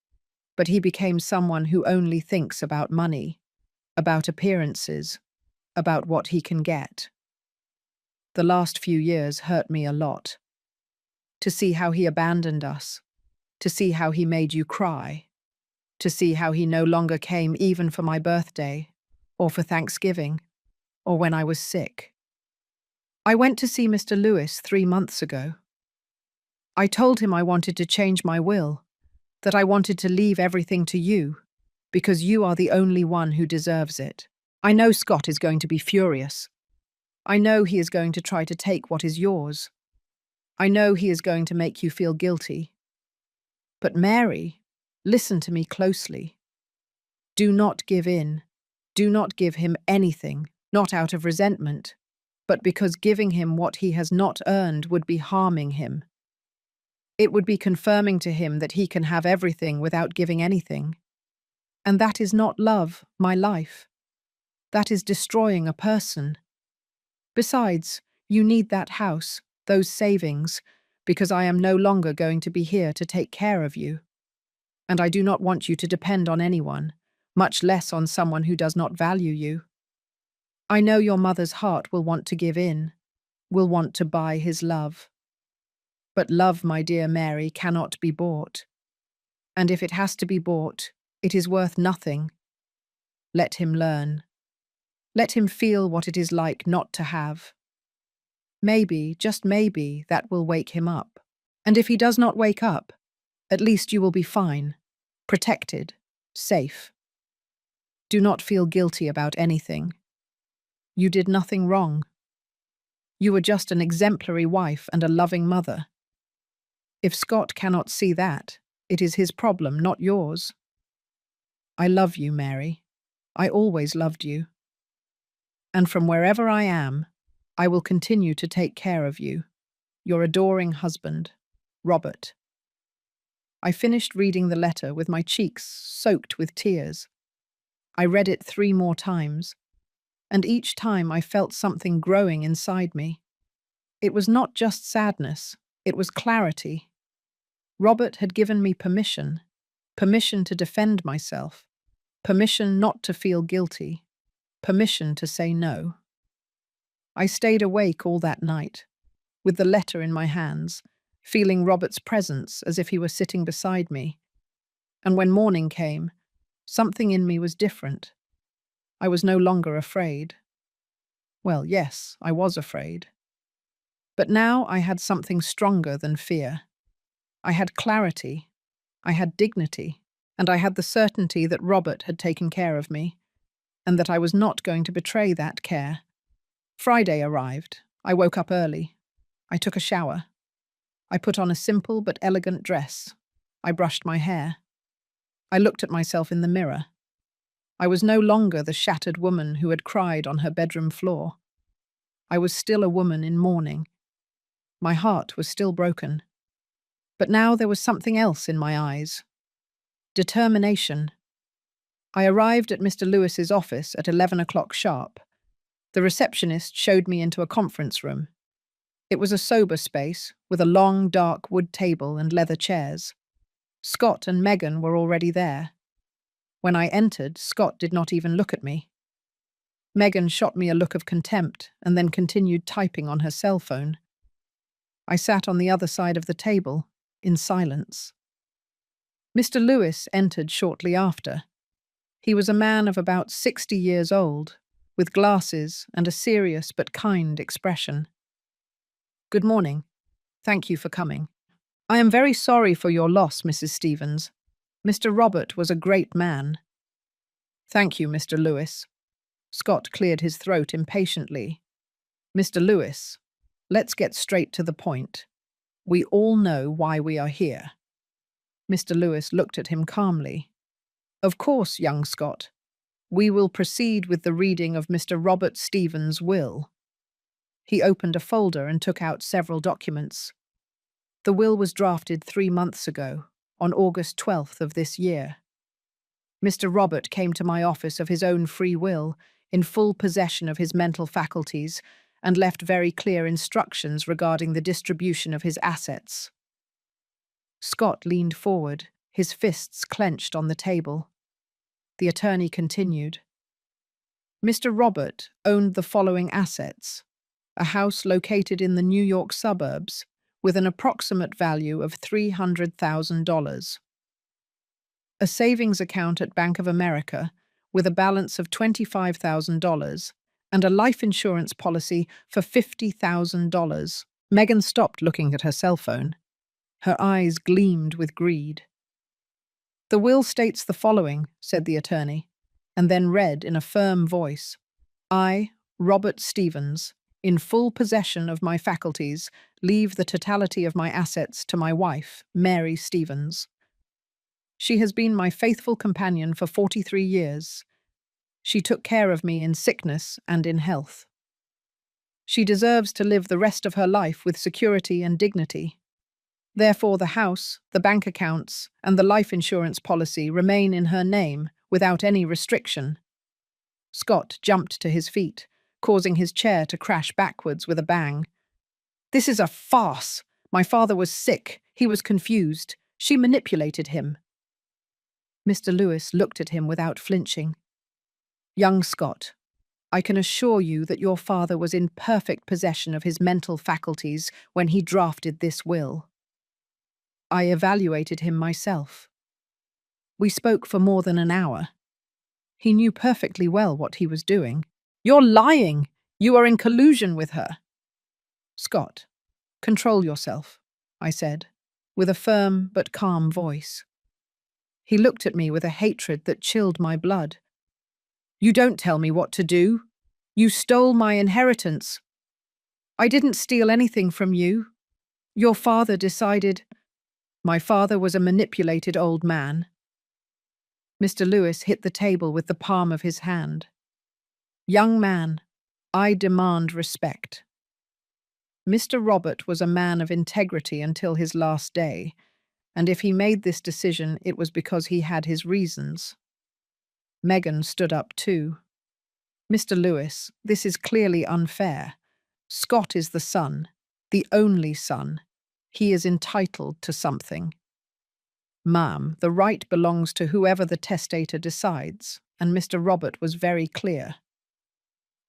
But he became someone who only thinks about money, about appearances, about what he can get. The last few years hurt me a lot. To see how he abandoned us, to see how he made you cry, to see how he no longer came even for my birthday, or for Thanksgiving, or when I was sick. I went to see Mr. Lewis 3 months ago. I told him I wanted to change my will, that I wanted to leave everything to you, because you are the only one who deserves it. I know Scott is going to be furious. I know he is going to try to take what is yours. I know he is going to make you feel guilty. But Mary, listen to me closely. Do not give in. Do not give him anything, not out of resentment, but because giving him what he has not earned would be harming him. It would be confirming to him that he can have everything without giving anything. And that is not love, my life. That is destroying a person. Besides, you need that house, those savings, because I am no longer going to be here to take care of you. And I do not want you to depend on anyone, much less on someone who does not value you. I know your mother's heart will want to give in, will want to buy his love. But love, my dear Mary, cannot be bought. And if it has to be bought, it is worth nothing. Let him learn. Let him feel what it is like not to have. Maybe, just maybe, that will wake him up. And if he does not wake up, at least you will be fine, protected, safe. Do not feel guilty about anything. You did nothing wrong. You were just an exemplary wife and a loving mother. If Scott cannot see that, it is his problem, not yours. I love you, Mary. I always loved you. And from wherever I am, I will continue to take care of you. Your adoring husband, Robert. I finished reading the letter with my cheeks soaked with tears. I read it 3 more times, and each time I felt something growing inside me. It was not just sadness, it was clarity. Robert had given me permission to defend myself, permission not to feel guilty, permission to say no. I stayed awake all that night, with the letter in my hands, feeling Robert's presence as if he were sitting beside me. And when morning came, something in me was different. I was no longer afraid. Well, yes, I was afraid. But now I had something stronger than fear. I had clarity, I had dignity, and I had the certainty that Robert had taken care of me, and that I was not going to betray that care. Friday arrived. I woke up early. I took a shower. I put on a simple but elegant dress. I brushed my hair. I looked at myself in the mirror. I was no longer the shattered woman who had cried on her bedroom floor. I was still a woman in mourning. My heart was still broken. But now there was something else in my eyes. Determination. I arrived at Mr. Lewis's office at 11 o'clock sharp. The receptionist showed me into a conference room. It was a sober space, with a long, dark wood table and leather chairs. Scott and Megan were already there. When I entered, Scott did not even look at me. Megan shot me a look of contempt and then continued typing on her cell phone. I sat on the other side of the table, in silence. Mr. Lewis entered shortly after. He was a man of about 60 years old, with glasses and a serious but kind expression. "Good morning," Thank you for coming. I am very sorry for your loss, Mrs. Stevens. Mr. Robert was a great man. Thank you, Mr. Lewis. Scott cleared his throat impatiently. Mr. Lewis, let's get straight to the point. We all know why we are here. Mr. Lewis looked at him calmly. Of course, young Scott. We will proceed with the reading of Mr. Robert Stevens' will. He opened a folder and took out several documents. The will was drafted 3 months ago, on August 12th of this year. Mr. Robert came to my office of his own free will, in full possession of his mental faculties, and left very clear instructions regarding the distribution of his assets. Scott leaned forward, his fists clenched on the table. The attorney continued. Mr. Robert owned the following assets: a house located in the New York suburbs with an approximate value of $300,000, a savings account at Bank of America with a balance of $25,000, and a life insurance policy for $50,000. Megan stopped looking at her cell phone. Her eyes gleamed with greed. The will states the following, said the attorney, and then read in a firm voice. I, Robert Stevens, in full possession of my faculties, leave the totality of my assets to my wife, Mary Stevens. She has been my faithful companion for 43 years. She took care of me in sickness and in health. She deserves to live the rest of her life with security and dignity. Therefore, the house, the bank accounts, and the life insurance policy remain in her name without any restriction. Scott jumped to his feet, causing his chair to crash backwards with a bang. This is a farce. My father was sick. He was confused. She manipulated him. Mr. Lewis looked at him without flinching. Young Scott, I can assure you that your father was in perfect possession of his mental faculties when he drafted this will. I evaluated him myself. We spoke for more than an hour. He knew perfectly well what he was doing. You're lying! You are in collusion with her! Scott, control yourself, I said, with a firm but calm voice. He looked at me with a hatred that chilled my blood. You don't tell me what to do. You stole my inheritance. I didn't steal anything from you. Your father decided. My father was a manipulated old man. Mr. Lewis hit the table with the palm of his hand. Young man, I demand respect. Mr. Robert was a man of integrity until his last day, and if he made this decision, it was because he had his reasons. Megan stood up too. Mr. Lewis, this is clearly unfair. Scott is the son, the only son. He is entitled to something. Ma'am, the right belongs to whoever the testator decides, and Mr. Robert was very clear.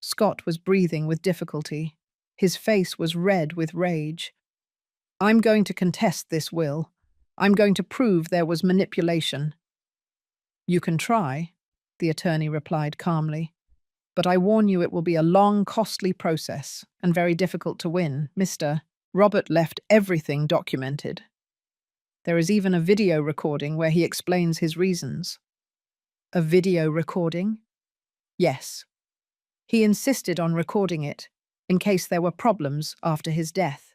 Scott was breathing with difficulty. His face was red with rage. I'm going to contest this will. I'm going to prove there was manipulation. You can try, the attorney replied calmly. But I warn you it will be a long, costly process, and very difficult to win. Mr. Robert left everything documented. There is even a video recording where he explains his reasons. A video recording? Yes. He insisted on recording it, in case there were problems after his death.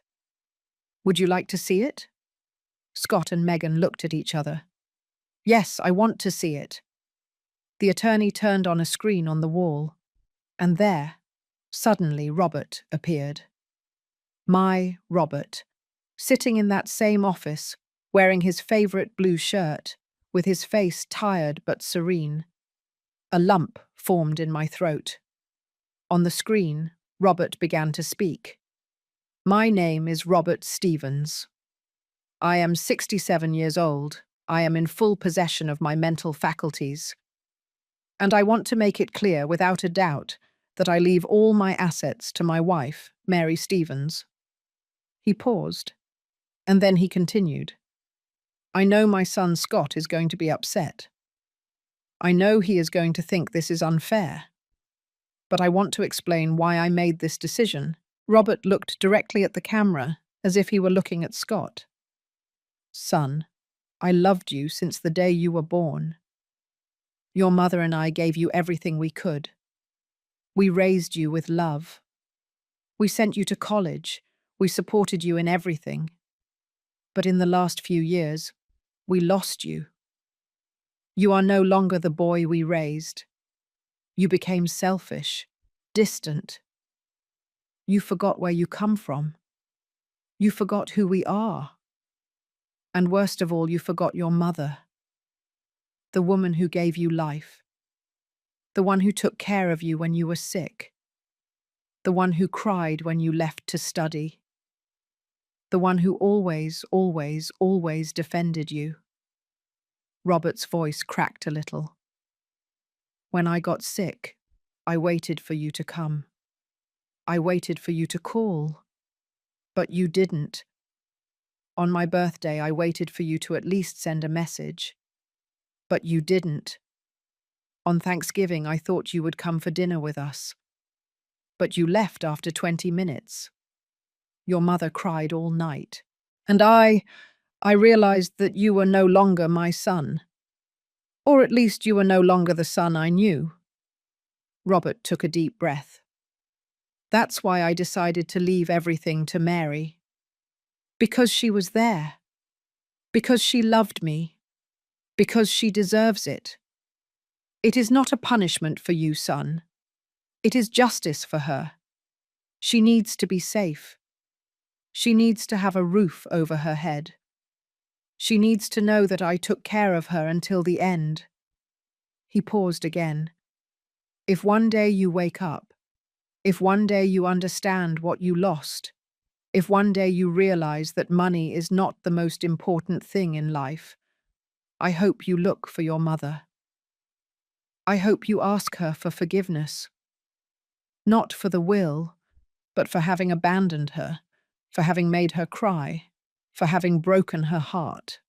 Would you like to see it? Scott and Megan looked at each other. Yes, I want to see it. The attorney turned on a screen on the wall, and there, suddenly Robert appeared. My Robert, sitting in that same office, wearing his favorite blue shirt, with his face tired but serene. A lump formed in my throat. On the screen, Robert began to speak. My name is Robert Stevens. I am 67 years old. I am in full possession of my mental faculties. And I want to make it clear without a doubt that I leave all my assets to my wife, Mary Stevens. He paused, and then he continued. I know my son Scott is going to be upset. I know he is going to think this is unfair. But I want to explain why I made this decision. Robert looked directly at the camera, as if he were looking at Scott. Son, I loved you since the day you were born. Your mother and I gave you everything we could. We raised you with love. We sent you to college. We supported you in everything. But in the last few years, we lost you. You are no longer the boy we raised. You became selfish, distant. You forgot where you come from. You forgot who we are. And worst of all, you forgot your mother, the woman who gave you life, the one who took care of you when you were sick, the one who cried when you left to study, the one who always, always, always defended you. Robert's voice cracked a little. When I got sick, I waited for you to come. I waited for you to call. But you didn't. On my birthday, I waited for you to at least send a message. But you didn't. On Thanksgiving, I thought you would come for dinner with us. But you left after 20 minutes. Your mother cried all night. And I realized that you were no longer my son. Or at least you were no longer the son I knew. Robert took a deep breath. That's why I decided to leave everything to Mary. Because she was there. Because she loved me. Because she deserves it. It is not a punishment for you, son. It is justice for her. She needs to be safe. She needs to have a roof over her head. She needs to know that I took care of her until the end. He paused again. If one day you wake up, if one day you understand what you lost, if one day you realize that money is not the most important thing in life, I hope you look for your mother. I hope you ask her for forgiveness. Not for the will, but for having abandoned her, for having made her cry, for having broken her heart.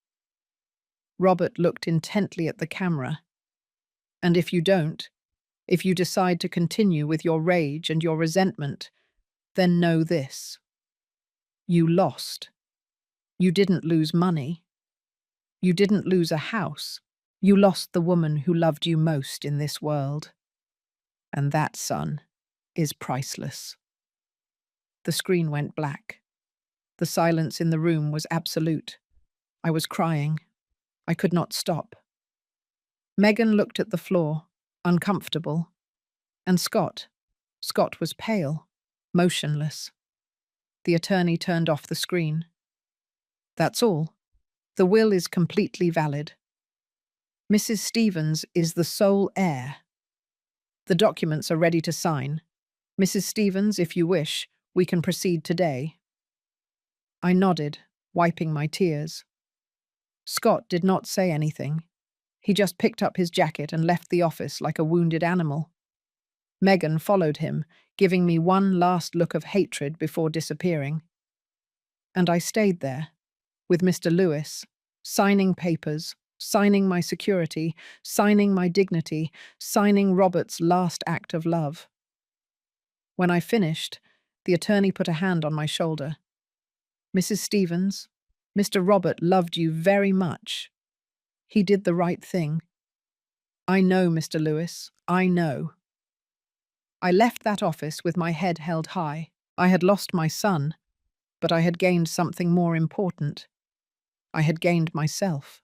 Robert looked intently at the camera. And if you don't, if you decide to continue with your rage and your resentment, then know this. You lost. You didn't lose money. You didn't lose a house. You lost the woman who loved you most in this world. And that, son, is priceless. The screen went black. The silence in the room was absolute. I was crying. I could not stop. Megan looked at the floor, uncomfortable. And Scott was pale, motionless. The attorney turned off the screen. That's all. The will is completely valid. Mrs. Stevens is the sole heir. The documents are ready to sign. Mrs. Stevens, if you wish, we can proceed today. I nodded, wiping my tears. Scott did not say anything. He just picked up his jacket and left the office like a wounded animal. Megan followed him, giving me one last look of hatred before disappearing. And I stayed there, with Mr. Lewis, signing papers, signing my security, signing my dignity, signing Robert's last act of love. When I finished, the attorney put a hand on my shoulder. Mrs. Stevens, Mr. Robert loved you very much. He did the right thing. I know, Mr. Lewis, I know. I left that office with my head held high. I had lost my son, but I had gained something more important. I had gained myself.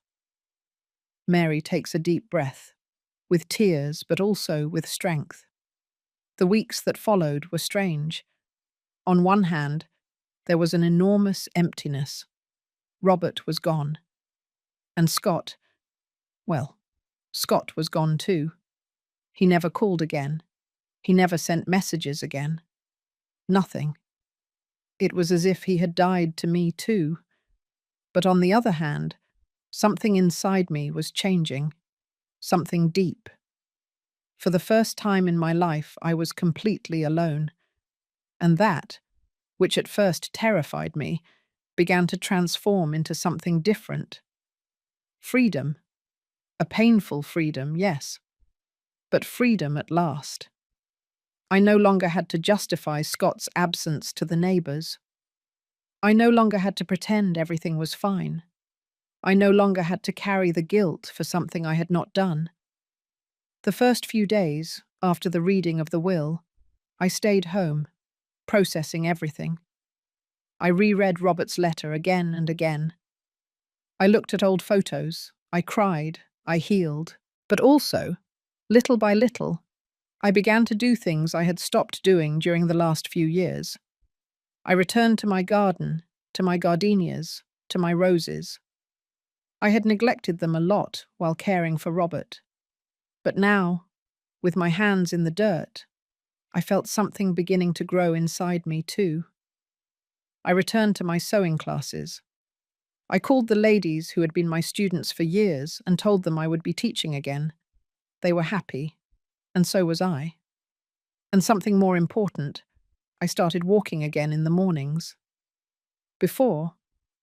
Mary takes a deep breath, with tears but also with strength. The weeks that followed were strange. On one hand, there was an enormous emptiness. Robert was gone. And Scott was gone too. He never called again. He never sent messages again. Nothing. It was as if he had died to me too. But on the other hand, something inside me was changing. Something deep. For the first time in my life, I was completely alone. And that, which at first terrified me, began to transform into something different. Freedom. A painful freedom, yes. But freedom at last. I no longer had to justify Scott's absence to the neighbours. I no longer had to pretend everything was fine. I no longer had to carry the guilt for something I had not done. The first few days, after the reading of the will, I stayed home, processing everything. I reread Robert's letter again and again. I looked at old photos, I cried, I healed, but also, little by little, I began to do things I had stopped doing during the last few years. I returned to my garden, to my gardenias, to my roses. I had neglected them a lot while caring for Robert. But now, with my hands in the dirt, I felt something beginning to grow inside me too. I returned to my sewing classes. I called the ladies who had been my students for years and told them I would be teaching again. They were happy, and so was I. And something more important, I started walking again in the mornings. Before,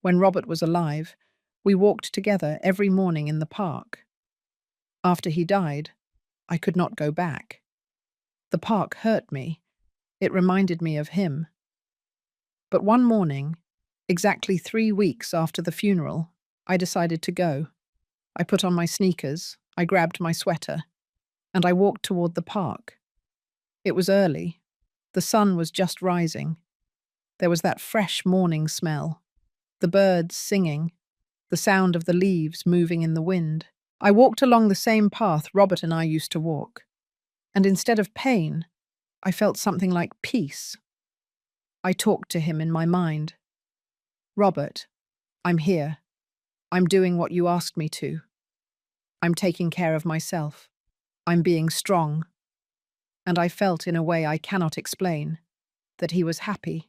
when Robert was alive, we walked together every morning in the park. After he died, I could not go back. The park hurt me. It reminded me of him. But one morning, exactly 3 weeks after the funeral, I decided to go. I put on my sneakers, I grabbed my sweater, and I walked toward the park. It was early. The sun was just rising. There was that fresh morning smell, the birds singing, the sound of the leaves moving in the wind. I walked along the same path Robert and I used to walk, and instead of pain, I felt something like peace. I talked to him in my mind. Robert, I'm here. I'm doing what you asked me to. I'm taking care of myself. I'm being strong. And I felt, in a way I cannot explain, that he was happy.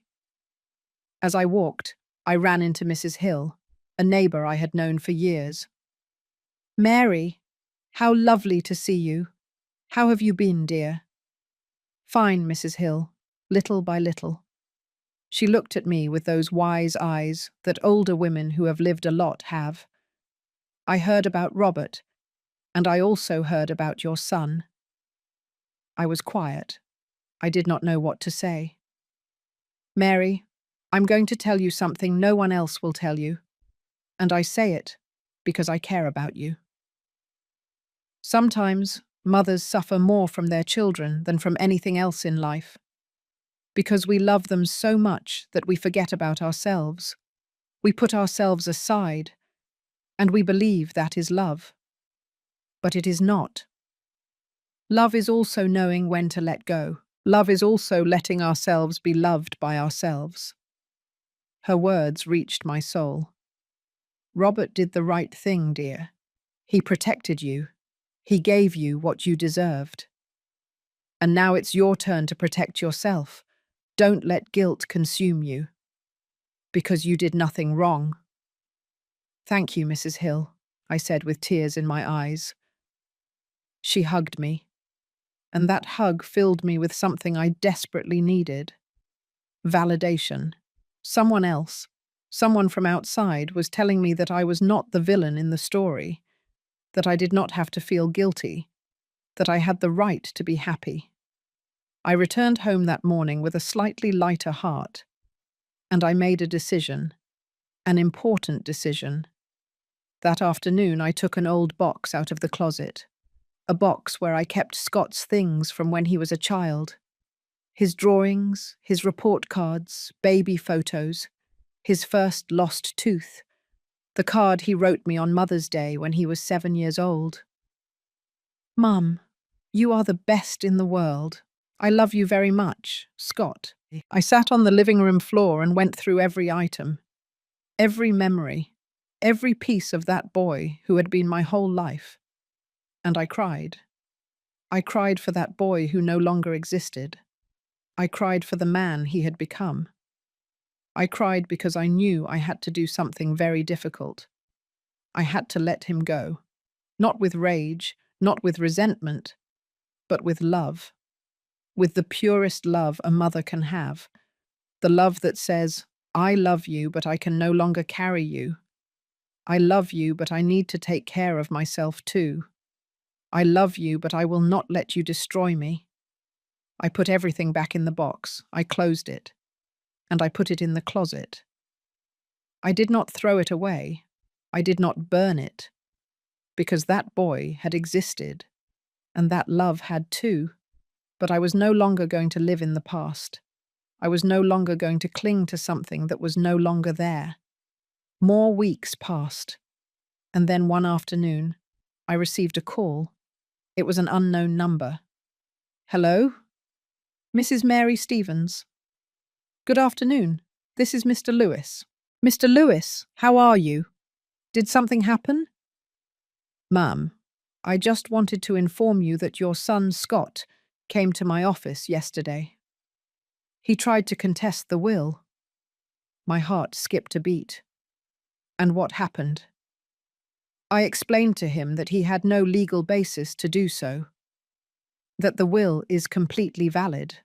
As I walked, I ran into Mrs. Hill, a neighbour I had known for years. Mary, how lovely to see you. How have you been, dear? Fine, Mrs. Hill, little by little. She looked at me with those wise eyes that older women who have lived a lot have. I heard about Robert, and I also heard about your son. I was quiet. I did not know what to say. Mary, I'm going to tell you something no one else will tell you, and I say it because I care about you. Sometimes mothers suffer more from their children than from anything else in life, because we love them so much that we forget about ourselves. We put ourselves aside, and we believe that is love. But it is not. Love is also knowing when to let go. Love is also letting ourselves be loved by ourselves. Her words reached my soul. Robert did the right thing, dear. He protected you. He gave you what you deserved. And now it's your turn to protect yourself. Don't let guilt consume you. Because you did nothing wrong. Thank you, Mrs. Hill, I said with tears in my eyes. She hugged me, and that hug filled me with something I desperately needed. Validation. Someone else, someone from outside, was telling me that I was not the villain in the story, that I did not have to feel guilty, that I had the right to be happy. I returned home that morning with a slightly lighter heart, and I made a decision, an important decision. That afternoon I took an old box out of the closet, a box where I kept Scott's things from when he was a child. His drawings, his report cards, baby photos, his first lost tooth, the card he wrote me on Mother's Day when he was 7 years old. Mum, you are the best in the world. I love you very much, Scott. I sat on the living room floor and went through every item, every memory, every piece of that boy who had been my whole life. And I cried. I cried for that boy who no longer existed. I cried for the man he had become. I cried because I knew I had to do something very difficult. I had to let him go, not with rage, not with resentment, but with love, with the purest love a mother can have, the love that says, I love you, but I can no longer carry you. I love you, but I need to take care of myself too. I love you, but I will not let you destroy me. I put everything back in the box. I closed it. And I put it in the closet. I did not throw it away. I did not burn it, because that boy had existed, and that love had too. But I was no longer going to live in the past. I was no longer going to cling to something that was no longer there. More weeks passed, and then one afternoon, I received a call. It was an unknown number. Hello? Mrs. Mary Stevens. Good afternoon. This is Mr. Lewis. Mr. Lewis, how are you? Did something happen? Ma'am, I just wanted to inform you that your son Scott came to my office yesterday. He tried to contest the will. My heart skipped a beat. And what happened? I explained to him that he had no legal basis to do so, that the will is completely valid,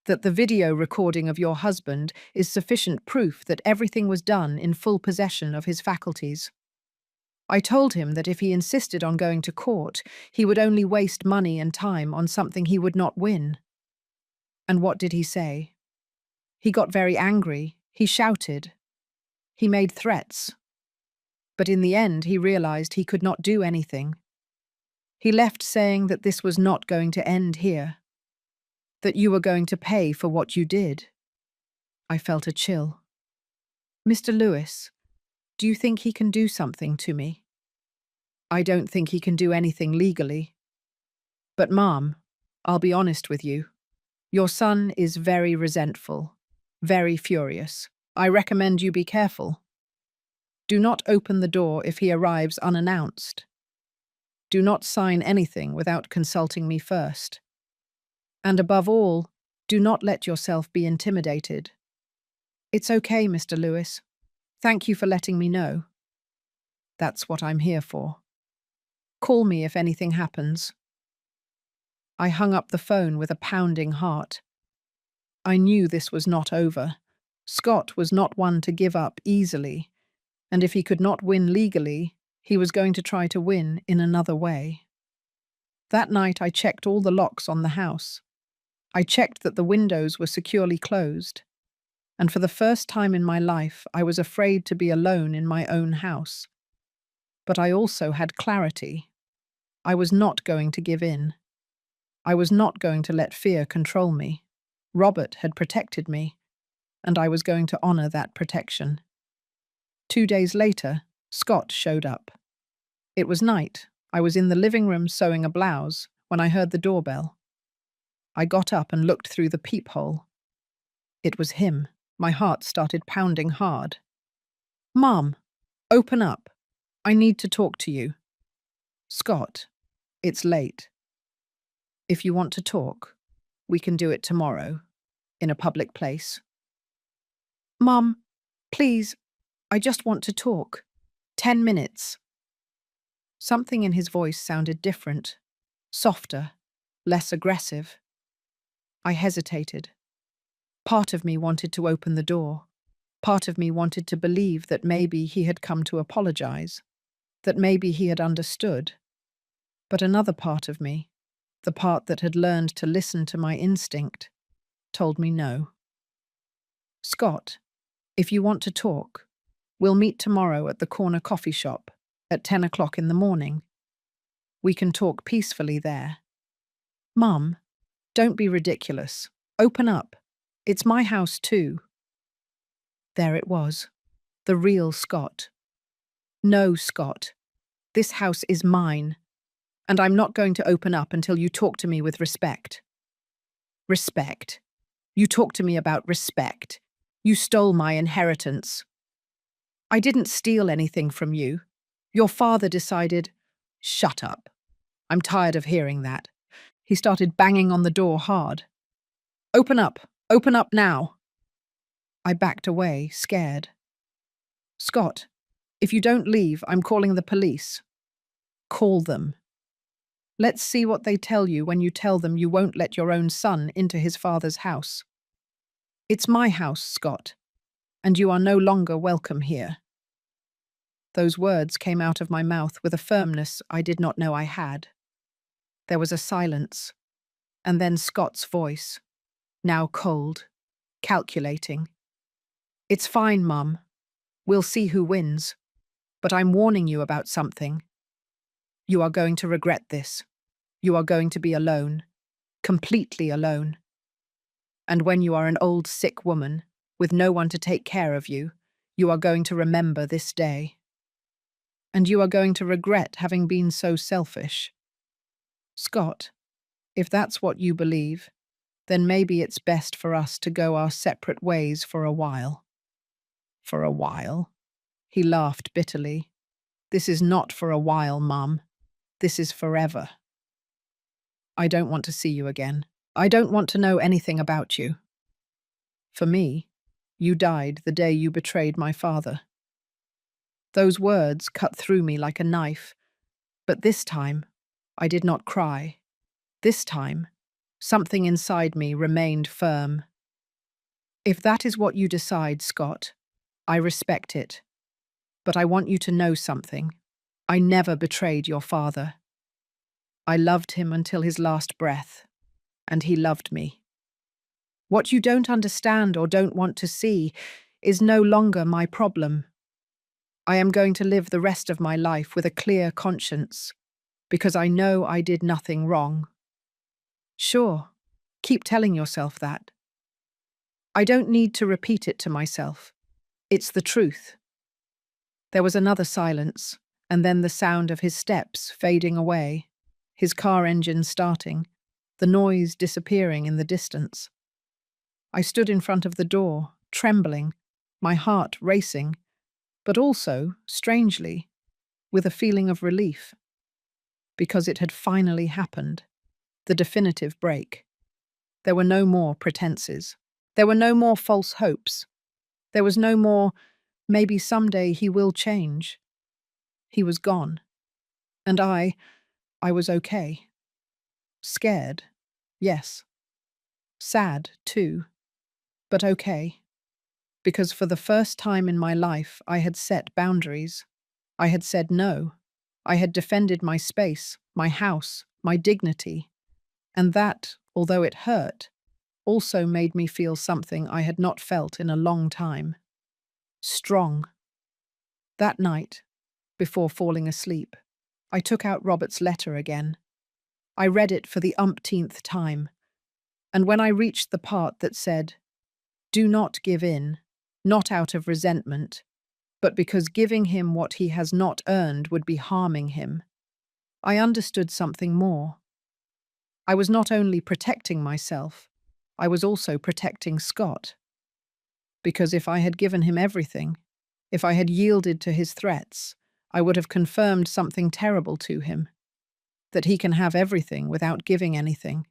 that the video recording of your husband is sufficient proof that everything was done in full possession of his faculties. I told him that if he insisted on going to court, he would only waste money and time on something he would not win. And what did he say? He got very angry. He shouted. He made threats. But in the end, he realized he could not do anything. He left saying that this was not going to end here, that you were going to pay for what you did. I felt a chill. Mr. Lewis, do you think he can do something to me? I don't think he can do anything legally. But, Ma'am, I'll be honest with you. Your son is very resentful, very furious. I recommend you be careful. Do not open the door if he arrives unannounced. Do not sign anything without consulting me first. And above all, do not let yourself be intimidated. It's okay, Mr. Lewis. Thank you for letting me know. That's what I'm here for. Call me if anything happens. I hung up the phone with a pounding heart. I knew this was not over. Scott was not one to give up easily, and if he could not win legally, he was going to try to win in another way. That night I checked all the locks on the house. I checked that the windows were securely closed, and for the first time in my life I was afraid to be alone in my own house. But I also had clarity. I was not going to give in. I was not going to let fear control me. Robert had protected me, and I was going to honor that protection. 2 days later, Scott showed up. It was night. I was in the living room sewing a blouse when I heard the doorbell. I got up and looked through the peephole. It was him. My heart started pounding hard. Mom, open up. I need to talk to you. Scott, it's late. If you want to talk, we can do it tomorrow, in a public place. Mom, please, I just want to talk. 10 minutes. Something in his voice sounded different, softer, less aggressive. I hesitated. Part of me wanted to open the door. Part of me wanted to believe that maybe he had come to apologize, that maybe he had understood. But another part of me, the part that had learned to listen to my instinct, told me no. Scott, if you want to talk, we'll meet tomorrow at the corner coffee shop at 10 o'clock in the morning. We can talk peacefully there. Mum, don't be ridiculous. Open up. It's my house too. There it was, the real Scott. No, Scott. This house is mine, and I'm not going to open up until you talk to me with respect. Respect. You talk to me about respect. You stole my inheritance. I didn't steal anything from you. Your father decided, shut up. I'm tired of hearing that. He started banging on the door hard. Open up now. I backed away, scared. Scott, if you don't leave, I'm calling the police. Call them. Let's see what they tell you when you tell them you won't let your own son into his father's house. It's my house, Scott, and you are no longer welcome here. Those words came out of my mouth with a firmness I did not know I had. There was a silence, and then Scott's voice, now cold, calculating. It's fine, Mum. We'll see who wins. But I'm warning you about something. You are going to regret this. You are going to be alone. Completely alone. And when you are an old, sick woman, with no one to take care of you, you are going to remember this day. And you are going to regret having been so selfish. Scott, if that's what you believe, then maybe it's best for us to go our separate ways for a while. For a while? He laughed bitterly. This is not for a while, Mum. This is forever. I don't want to see you again. I don't want to know anything about you. For me, you died the day you betrayed my father. Those words cut through me like a knife, but this time, I did not cry. This time, something inside me remained firm. If that is what you decide, Scott, I respect it. But I want you to know something. I never betrayed your father. I loved him until his last breath, and he loved me. What you don't understand or don't want to see is no longer my problem. I am going to live the rest of my life with a clear conscience, because I know I did nothing wrong. Sure, keep telling yourself that. I don't need to repeat it to myself. It's the truth. There was another silence, and then the sound of his steps fading away, his car engine starting, the noise disappearing in the distance. I stood in front of the door, trembling, my heart racing, but also, strangely, with a feeling of relief. Because it had finally happened, the definitive break. There were no more pretenses. There were no more false hopes. There was no more, maybe someday he will change. He was gone. And I was okay. Scared, yes. Sad, too. But okay. Because for the first time in my life, I had set boundaries. I had said no. I had defended my space, my house, my dignity. And that, although it hurt, also made me feel something I had not felt in a long time. Strong. That night, before falling asleep, I took out Robert's letter again. I read it for the umpteenth time, and when I reached the part that said, "Do not give in, not out of resentment, but because giving him what he has not earned would be harming him," I understood something more. I was not only protecting myself, I was also protecting Scott. Because if I had given him everything, if I had yielded to his threats, I would have confirmed something terrible to him. That he can have everything without giving anything.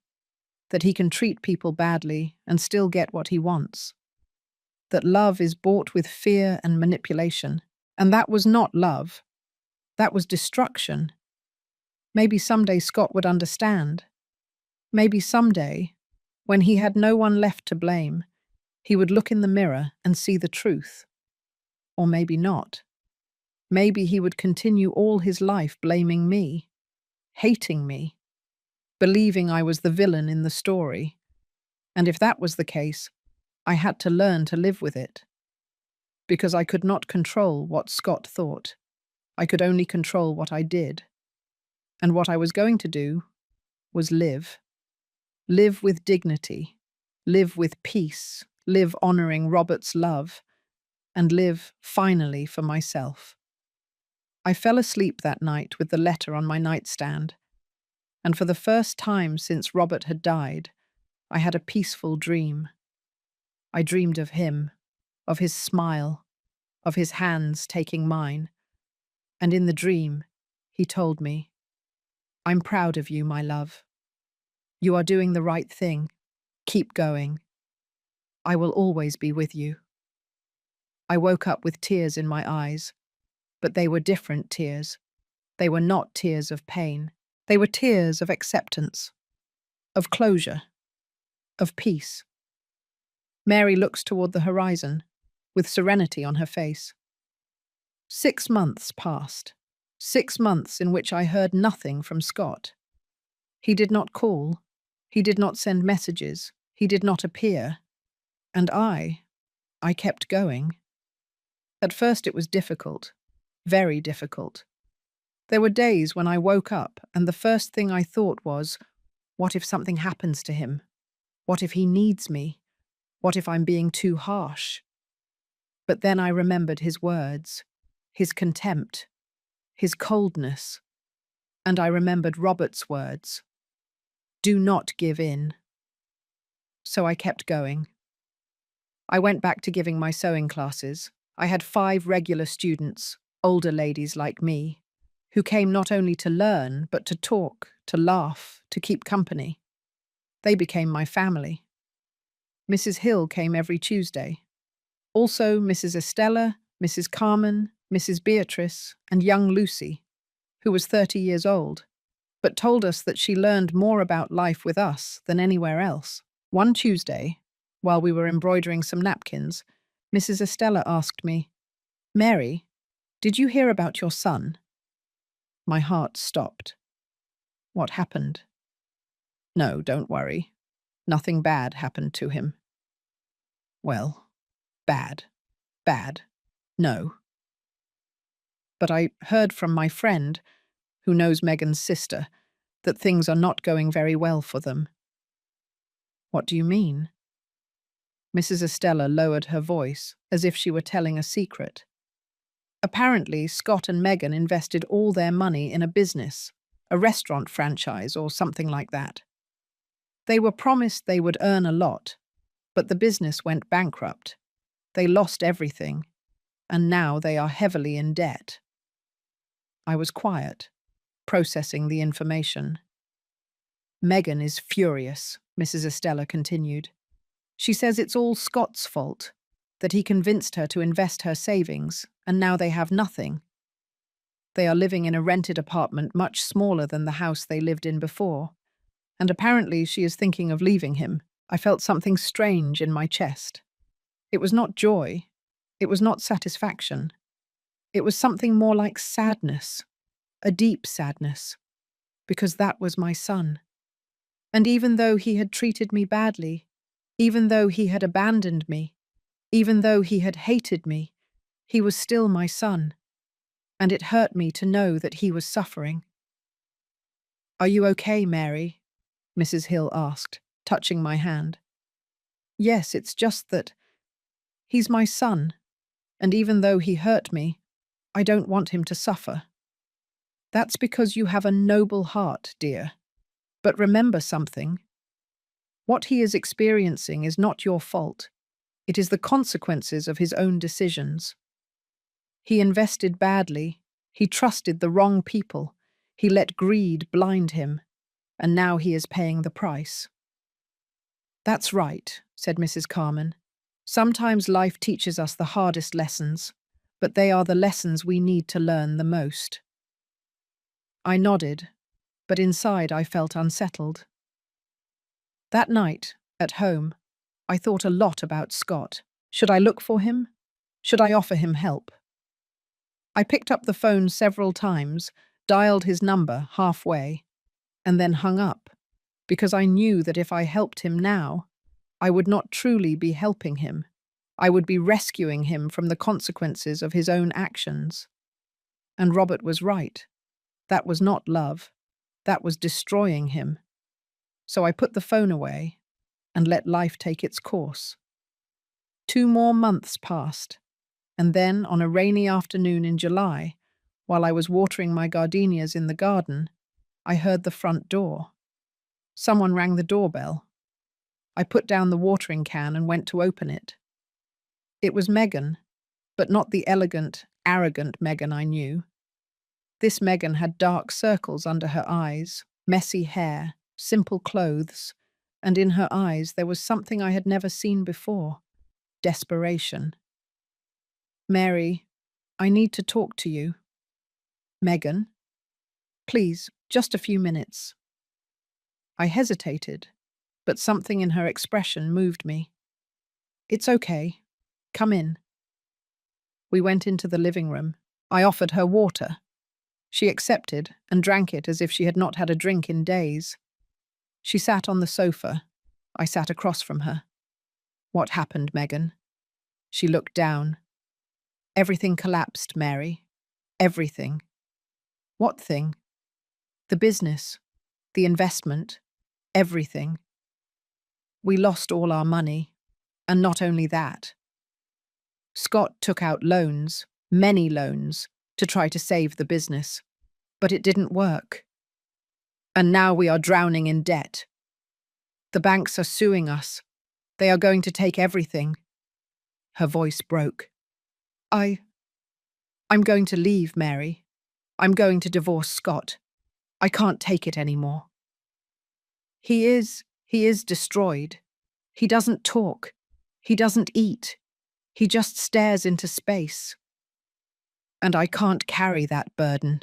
That he can treat people badly and still get what he wants. That love is bought with fear and manipulation. And that was not love. That was destruction. Maybe someday Scott would understand. Maybe someday, when he had no one left to blame, he would look in the mirror and see the truth. Or maybe not. Maybe he would continue all his life blaming me, hating me, believing I was the villain in the story. And if that was the case, I had to learn to live with it. Because I could not control what Scott thought. I could only control what I did. And what I was going to do was live. Live with dignity. Live with peace. Live honoring Robert's love. And live, finally, for myself. I fell asleep that night with the letter on my nightstand. And for the first time since Robert had died, I had a peaceful dream. I dreamed of him, of his smile, of his hands taking mine. And in the dream, he told me, "I'm proud of you, my love. You are doing the right thing. Keep going. I will always be with you." I woke up with tears in my eyes, but they were different tears. They were not tears of pain. They were tears of acceptance, of closure, of peace. Mary looks toward the horizon, with serenity on her face. 6 months passed. 6 months in which I heard nothing from Scott. He did not call. He did not send messages. He did not appear. And I kept going. At first it was difficult, very difficult. There were days when I woke up and the first thing I thought was, what if something happens to him? What if he needs me? What if I'm being too harsh? But then I remembered his words, his contempt, his coldness, and I remembered Robert's words, do not give in. So I kept going. I went back to giving my sewing classes. I had 5 regular students, older ladies like me, who came not only to learn, but to talk, to laugh, to keep company. They became my family. Mrs. Hill came every Tuesday. Also Mrs. Estella, Mrs. Carmen, Mrs. Beatrice, and young Lucy, who was 30 years old, but told us that she learned more about life with us than anywhere else. One Tuesday, while we were embroidering some napkins, Mrs. Estella asked me, Mary, did you hear about your son? My heart stopped. What happened? No, don't worry. Nothing bad happened to him. Well, bad. No. But I heard from my friend, who knows Megan's sister, that things are not going very well for them. What do you mean? Mrs. Estella lowered her voice, as if she were telling a secret. Apparently, Scott and Megan invested all their money in a business, a restaurant franchise or something like that. They were promised they would earn a lot, but the business went bankrupt. They lost everything, and now they are heavily in debt. I was quiet, processing the information. Megan is furious, Mrs. Estella continued. She says it's all Scott's fault, that he convinced her to invest her savings, and now they have nothing. They are living in a rented apartment much smaller than the house they lived in before, and apparently she is thinking of leaving him. I felt something strange in my chest. It was not joy. It was not satisfaction. It was something more like sadness, a deep sadness, because that was my son. And even though he had treated me badly, even though he had abandoned me, even though he had hated me, he was still my son, and it hurt me to know that he was suffering. Are you okay, Mary? Mrs. Hill asked, touching my hand. Yes, it's just that he's my son, and even though he hurt me, I don't want him to suffer. That's because you have a noble heart, dear. But remember something. What he is experiencing is not your fault. It is the consequences of his own decisions. He invested badly. He trusted the wrong people. He let greed blind him. And now he is paying the price. That's right, said Mrs. Carmen. Sometimes life teaches us the hardest lessons, but they are the lessons we need to learn the most. I nodded, but inside I felt unsettled. That night, at home, I thought a lot about Scott. Should I look for him? Should I offer him help? I picked up the phone several times, dialed his number halfway, and then hung up, because I knew that if I helped him now, I would not truly be helping him. I would be rescuing him from the consequences of his own actions. And Robert was right. That was not love. That was destroying him. So I put the phone away and let life take its course. 2 more months passed, and then on a rainy afternoon in July, while I was watering my gardenias in the garden, I heard the front door. Someone rang the doorbell. I put down the watering can and went to open it. It was Megan, but not the elegant, arrogant Megan I knew. This Megan had dark circles under her eyes, messy hair, simple clothes, and in her eyes there was something I had never seen before: desperation. Mary, I need to talk to you. Megan? Please, just a few minutes. I hesitated, but something in her expression moved me. It's okay. Come in. We went into the living room. I offered her water. She accepted and drank it as if she had not had a drink in days. She sat on the sofa. I sat across from her. What happened, Megan? She looked down. Everything collapsed, Mary. Everything. What thing? The business, the investment, everything. We lost all our money. And not only that. Scott took out loans, many loans, to try to save the business. But it didn't work. And now we are drowning in debt. The banks are suing us. They are going to take everything. Her voice broke. I'm going to leave, Mary. I'm going to divorce Scott. I can't take it anymore. He is destroyed. He doesn't talk. He doesn't eat. He just stares into space. And I can't carry that burden.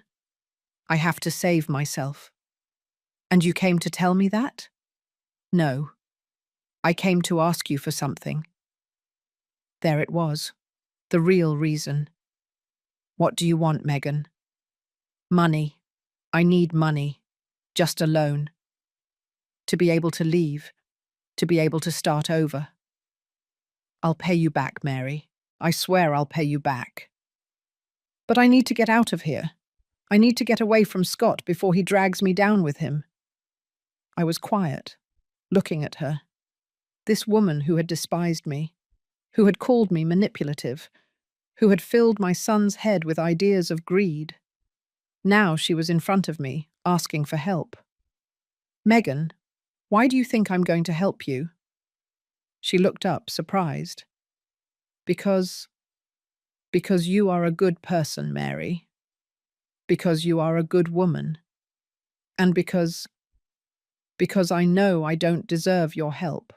I have to save myself. And you came to tell me that? No. I came to ask you for something. There it was. The real reason. What do you want, Megan? Money. I need money. Just a loan. To be able to leave. To be able to start over. I'll pay you back, Mary. I swear I'll pay you back. But I need to get out of here. I need to get away from Scott before he drags me down with him. I was quiet, looking at her. This woman who had despised me, who had called me manipulative, who had filled my son's head with ideas of greed. Now she was in front of me, asking for help. Megan, why do you think I'm going to help you? She looked up, surprised. Because you are a good person, Mary. Because you are a good woman. And because I know I don't deserve your help.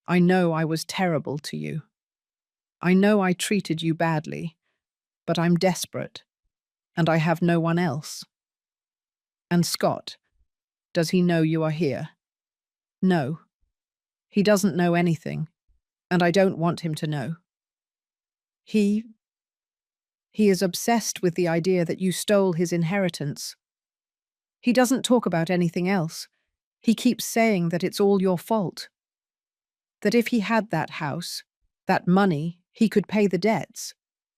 I know I was terrible to you. I know I treated you badly, but I'm desperate, and I have no one else. And Scott, does he know you are here? No. He doesn't know anything, and I don't want him to know. He is obsessed with the idea that you stole his inheritance. He doesn't talk about anything else. He keeps saying that it's all your fault. That if he had that house, that money, he could pay the debts.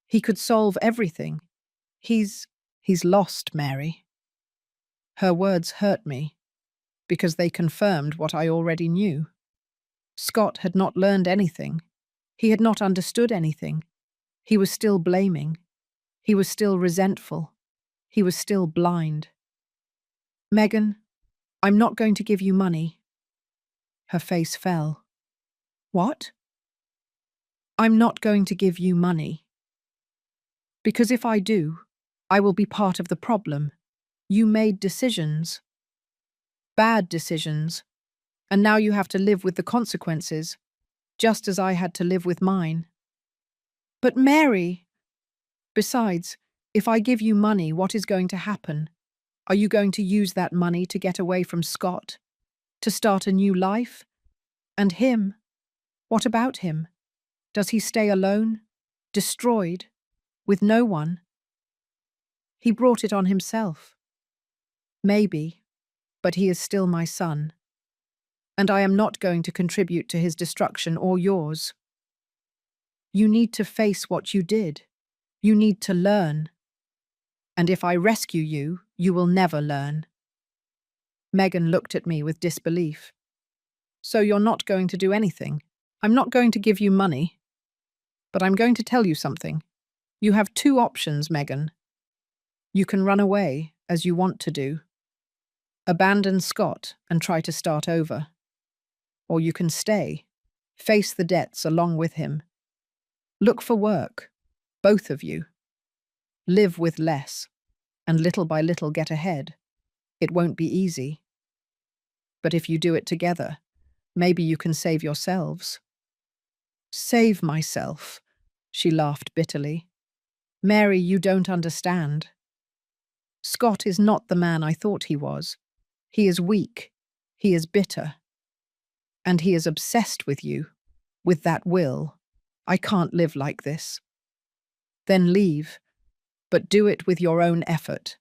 He could solve everything. He's lost, Mary. Her words hurt me, because they confirmed what I already knew. Scott had not learned anything. He had not understood anything. He was still blaming. He was still resentful. He was still blind. Megan, I'm not going to give you money. Her face fell. What? I'm not going to give you money. Because if I do, I will be part of the problem. You made decisions. Bad decisions. And now you have to live with the consequences, just as I had to live with mine. But Mary! Besides, if I give you money, what is going to happen? Are you going to use that money to get away from Scott? To start a new life? And him? What about him? Does he stay alone? Destroyed? With no one? He brought it on himself. Maybe, but he is still my son. And I am not going to contribute to his destruction or yours. You need to face what you did. You need to learn. And if I rescue you, you will never learn. Megan looked at me with disbelief. So you're not going to do anything? I'm not going to give you money. But I'm going to tell you something. You have two options, Megan. You can run away, as you want to do. Abandon Scott and try to start over. Or you can stay, face the debts along with him. Look for work, both of you. Live with less, and little by little get ahead. It won't be easy. But if you do it together, maybe you can save yourselves. Save myself, she laughed bitterly. Mary, you don't understand. Scott is not the man I thought he was. He is weak. He is bitter. And he is obsessed with you, with that will. I can't live like this. Then leave, but do it with your own effort.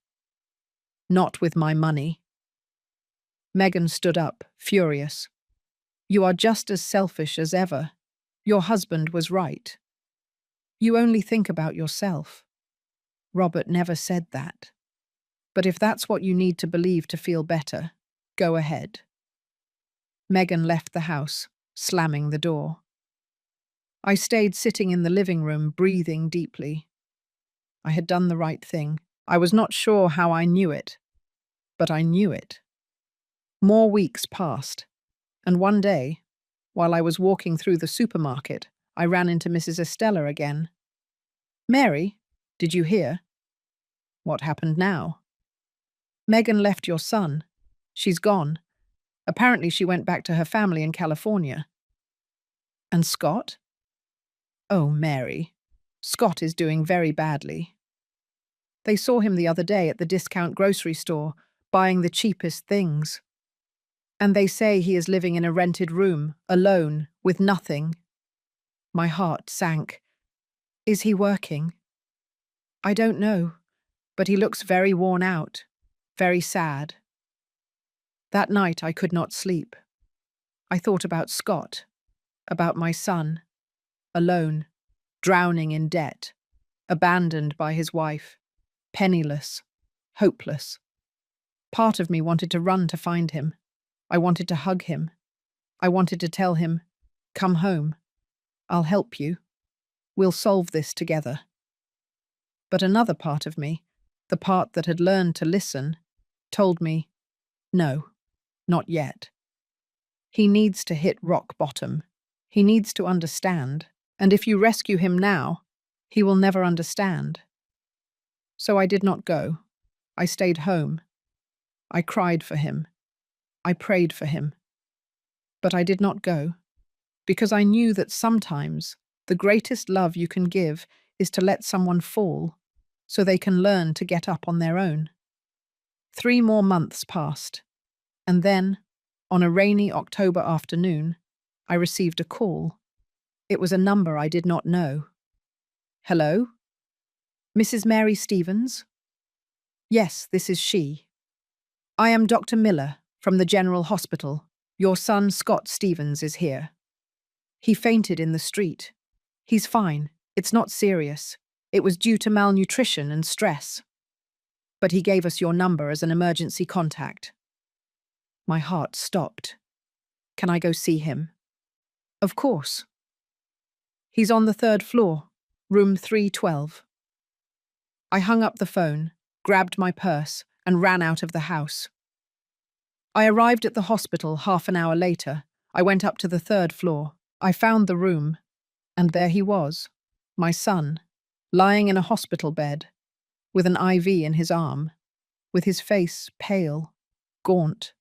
Not with my money. Megan stood up, furious. You are just as selfish as ever. Your husband was right. You only think about yourself. Robert never said that. But if that's what you need to believe to feel better, go ahead. Megan left the house, slamming the door. I stayed sitting in the living room, breathing deeply. I had done the right thing. I was not sure how I knew it, but I knew it. More weeks passed, and one day, while I was walking through the supermarket, I ran into Mrs. Estella again. Mary, did you hear? What happened now? Megan left your son. She's gone. Apparently she went back to her family in California. And Scott? Oh, Mary. Scott is doing very badly. They saw him the other day at the discount grocery store, buying the cheapest things. And they say he is living in a rented room, alone, with nothing. My heart sank. Is he working? I don't know, but he looks very worn out, very sad. That night I could not sleep. I thought about Scott, about my son, alone, drowning in debt, abandoned by his wife, penniless, hopeless. Part of me wanted to run to find him. I wanted to hug him. I wanted to tell him, come home. I'll help you. We'll solve this together. But another part of me, the part that had learned to listen, told me, no, not yet. He needs to hit rock bottom. He needs to understand. And if you rescue him now, he will never understand. So I did not go. I stayed home. I cried for him. I prayed for him. But I did not go, because I knew that sometimes the greatest love you can give is to let someone fall so they can learn to get up on their own. 3 more months passed, and then, on a rainy October afternoon, I received a call. It was a number I did not know. Hello? Mrs. Mary Stevens? Yes, this is she. I am Dr. Miller from the General Hospital. Your son, Scott Stevens, is here. He fainted in the street. He's fine. It's not serious. It was due to malnutrition and stress. But he gave us your number as an emergency contact. My heart stopped. Can I go see him? Of course. He's on the 3rd floor, room 312. I hung up the phone, grabbed my purse, and ran out of the house. I arrived at the hospital half an hour later. I went up to the 3rd floor. I found the room, and there he was, my son, lying in a hospital bed, with an IV in his arm, with his face pale, gaunt,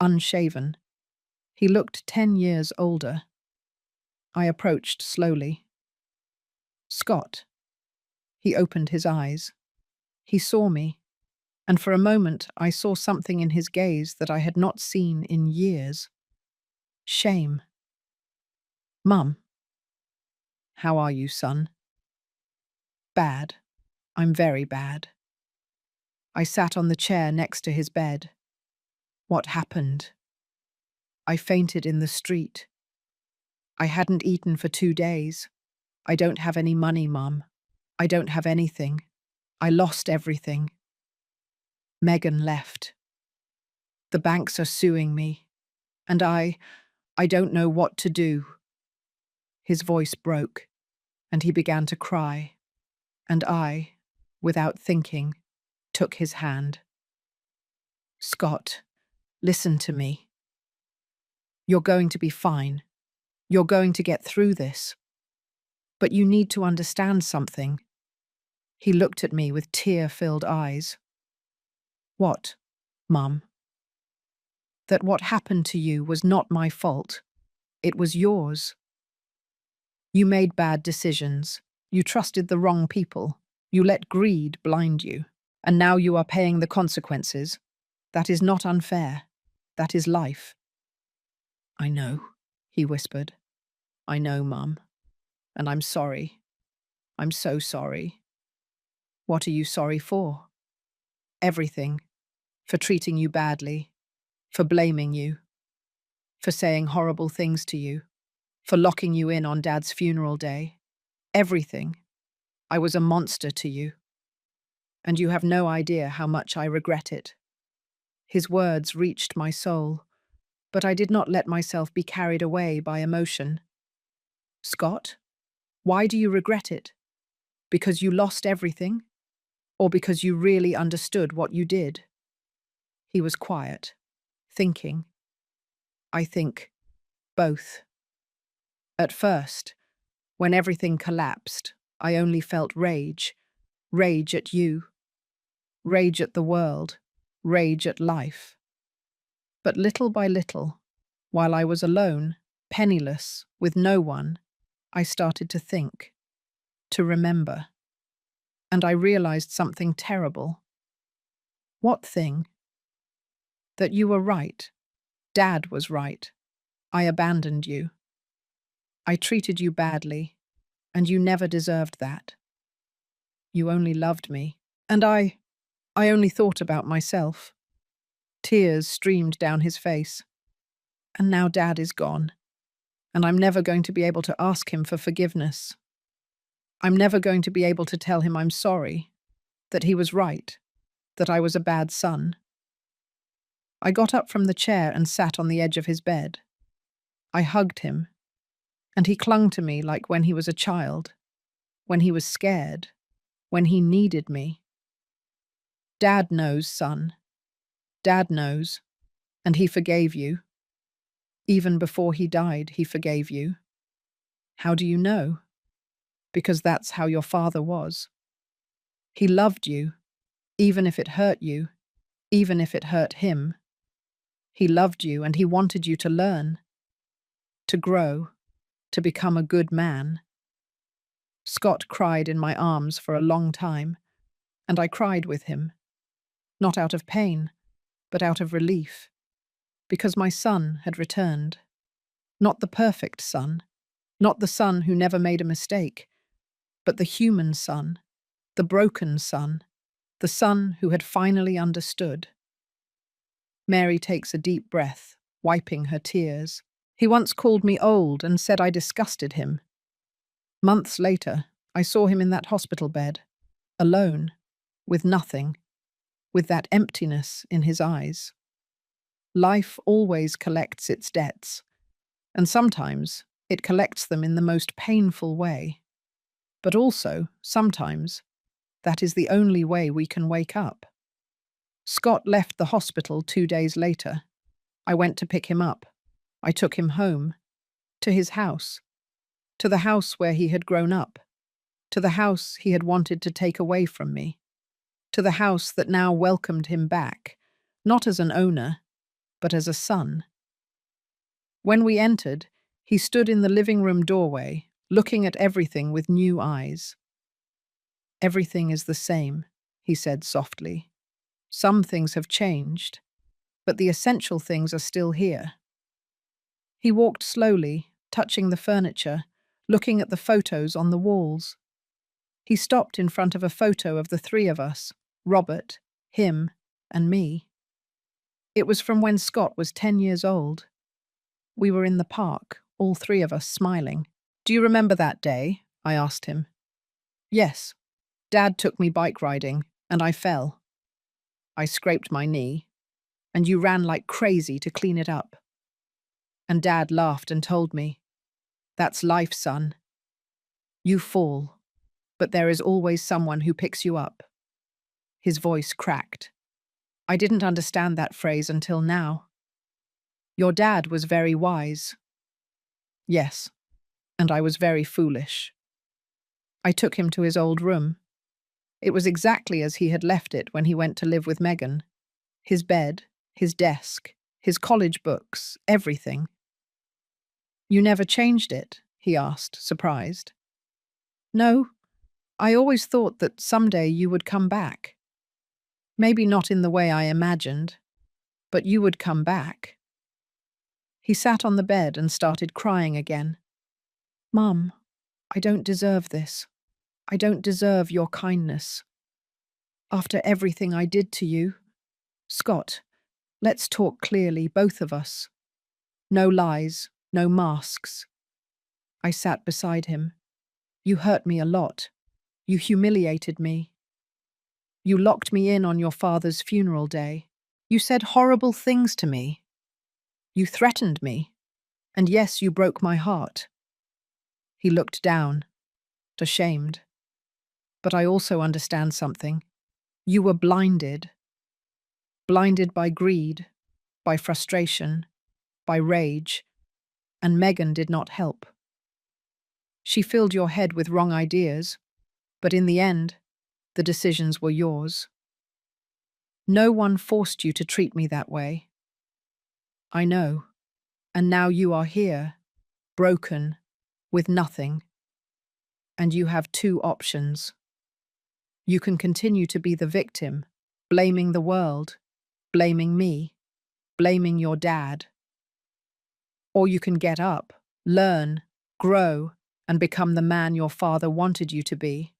unshaven. He looked 10 years older. I approached slowly. Scott. He opened his eyes. He saw me, and for a moment I saw something in his gaze that I had not seen in years. Shame. Mum. How are you, son? Bad. I'm very bad. I sat on the chair next to his bed. What happened? I fainted in the street. I hadn't eaten for 2 days. I don't have any money, Mum. I don't have anything. I lost everything. Megan left. The banks are suing me, and I don't know what to do. His voice broke, and he began to cry, and I, without thinking, took his hand. Scott, listen to me. You're going to be fine. You're going to get through this. But you need to understand something. He looked at me with tear-filled eyes. What, Mum? That what happened to you was not my fault. It was yours. You made bad decisions. You trusted the wrong people. You let greed blind you. And now you are paying the consequences. That is not unfair. That is life. I know, he whispered. I know, Mum. And I'm sorry. I'm so sorry. What are you sorry for? Everything. For treating you badly. For blaming you. For saying horrible things to you. For locking you in on Dad's funeral day. Everything. I was a monster to you, and you have no idea how much I regret it." His words reached my soul, but I did not let myself be carried away by emotion. "Scott, why do you regret it? Because you lost everything? Or because you really understood what you did?" He was quiet, thinking. I think both. At first, when everything collapsed, I only felt rage. Rage at you. Rage at the world. Rage at life. But little by little, while I was alone, penniless, with no one, I started to think, to remember. And I realized something terrible. What thing? That you were right. Dad was right. I abandoned you. I treated you badly, and you never deserved that. You only loved me, and I only thought about myself. Tears streamed down his face. And now Dad is gone, and I'm never going to be able to ask him for forgiveness. I'm never going to be able to tell him I'm sorry, that he was right, that I was a bad son. I got up from the chair and sat on the edge of his bed. I hugged him, and he clung to me like when he was a child, when he was scared, when he needed me. Dad knows, son. Dad knows, and he forgave you. Even before he died, he forgave you. How do you know? Because that's how your father was. He loved you, even if it hurt you, even if it hurt him. He loved you and he wanted you to learn, to grow, to become a good man. Scott cried in my arms for a long time, and I cried with him, not out of pain, but out of relief, because my son had returned. Not the perfect son, not the son who never made a mistake, but the human son, the broken son, the son who had finally understood. Mary takes a deep breath, wiping her tears. He once called me old and said I disgusted him. Months later, I saw him in that hospital bed, alone, with nothing, with that emptiness in his eyes. Life always collects its debts, and sometimes it collects them in the most painful way. But also, sometimes, that is the only way we can wake up. Scott left the hospital 2 days later. I went to pick him up. I took him home, to his house, to the house where he had grown up, to the house he had wanted to take away from me, to the house that now welcomed him back, not as an owner, but as a son. When we entered, he stood in the living room doorway, looking at everything with new eyes. "Everything is the same," he said softly. "Some things have changed, but the essential things are still here." He walked slowly, touching the furniture, looking at the photos on the walls. He stopped in front of a photo of the three of us, Robert, him, and me. It was from when Scott was 10 years old. We were in the park, all three of us smiling. "Do you remember that day?" I asked him. "Yes. Dad took me bike riding, and I fell. I scraped my knee, and you ran like crazy to clean it up. And Dad laughed and told me, 'That's life, son. You fall, but there is always someone who picks you up.'" His voice cracked. I didn't understand that phrase until now. "Your dad was very wise." Yes, and I was very foolish. I took him to his old room. It was exactly as he had left it when he went to live with Megan. His bed, his desk, his college books, everything. "You never changed it?" he asked, surprised. "No, I always thought that someday you would come back. Maybe not in the way I imagined, but you would come back." He sat on the bed and started crying again. "Mum, I don't deserve this. I don't deserve your kindness. After everything I did to you. Scott, let's talk clearly, both of us. No lies, no masks." I sat beside him. "You hurt me a lot. You humiliated me. You locked me in on your father's funeral day. You said horrible things to me. You threatened me. And yes, you broke my heart. He looked down, ashamed. But I also understand something. You were blinded. Blinded by greed, by frustration, by rage, and Megan did not help. She filled your head with wrong ideas, but in the end, the decisions were yours. No one forced you to treat me that way. I know. And now you are here, broken, with nothing. And you have two options. You can continue to be the victim, blaming the world, blaming me, blaming your dad. Or you can get up, learn, grow, and become the man your father wanted you to be.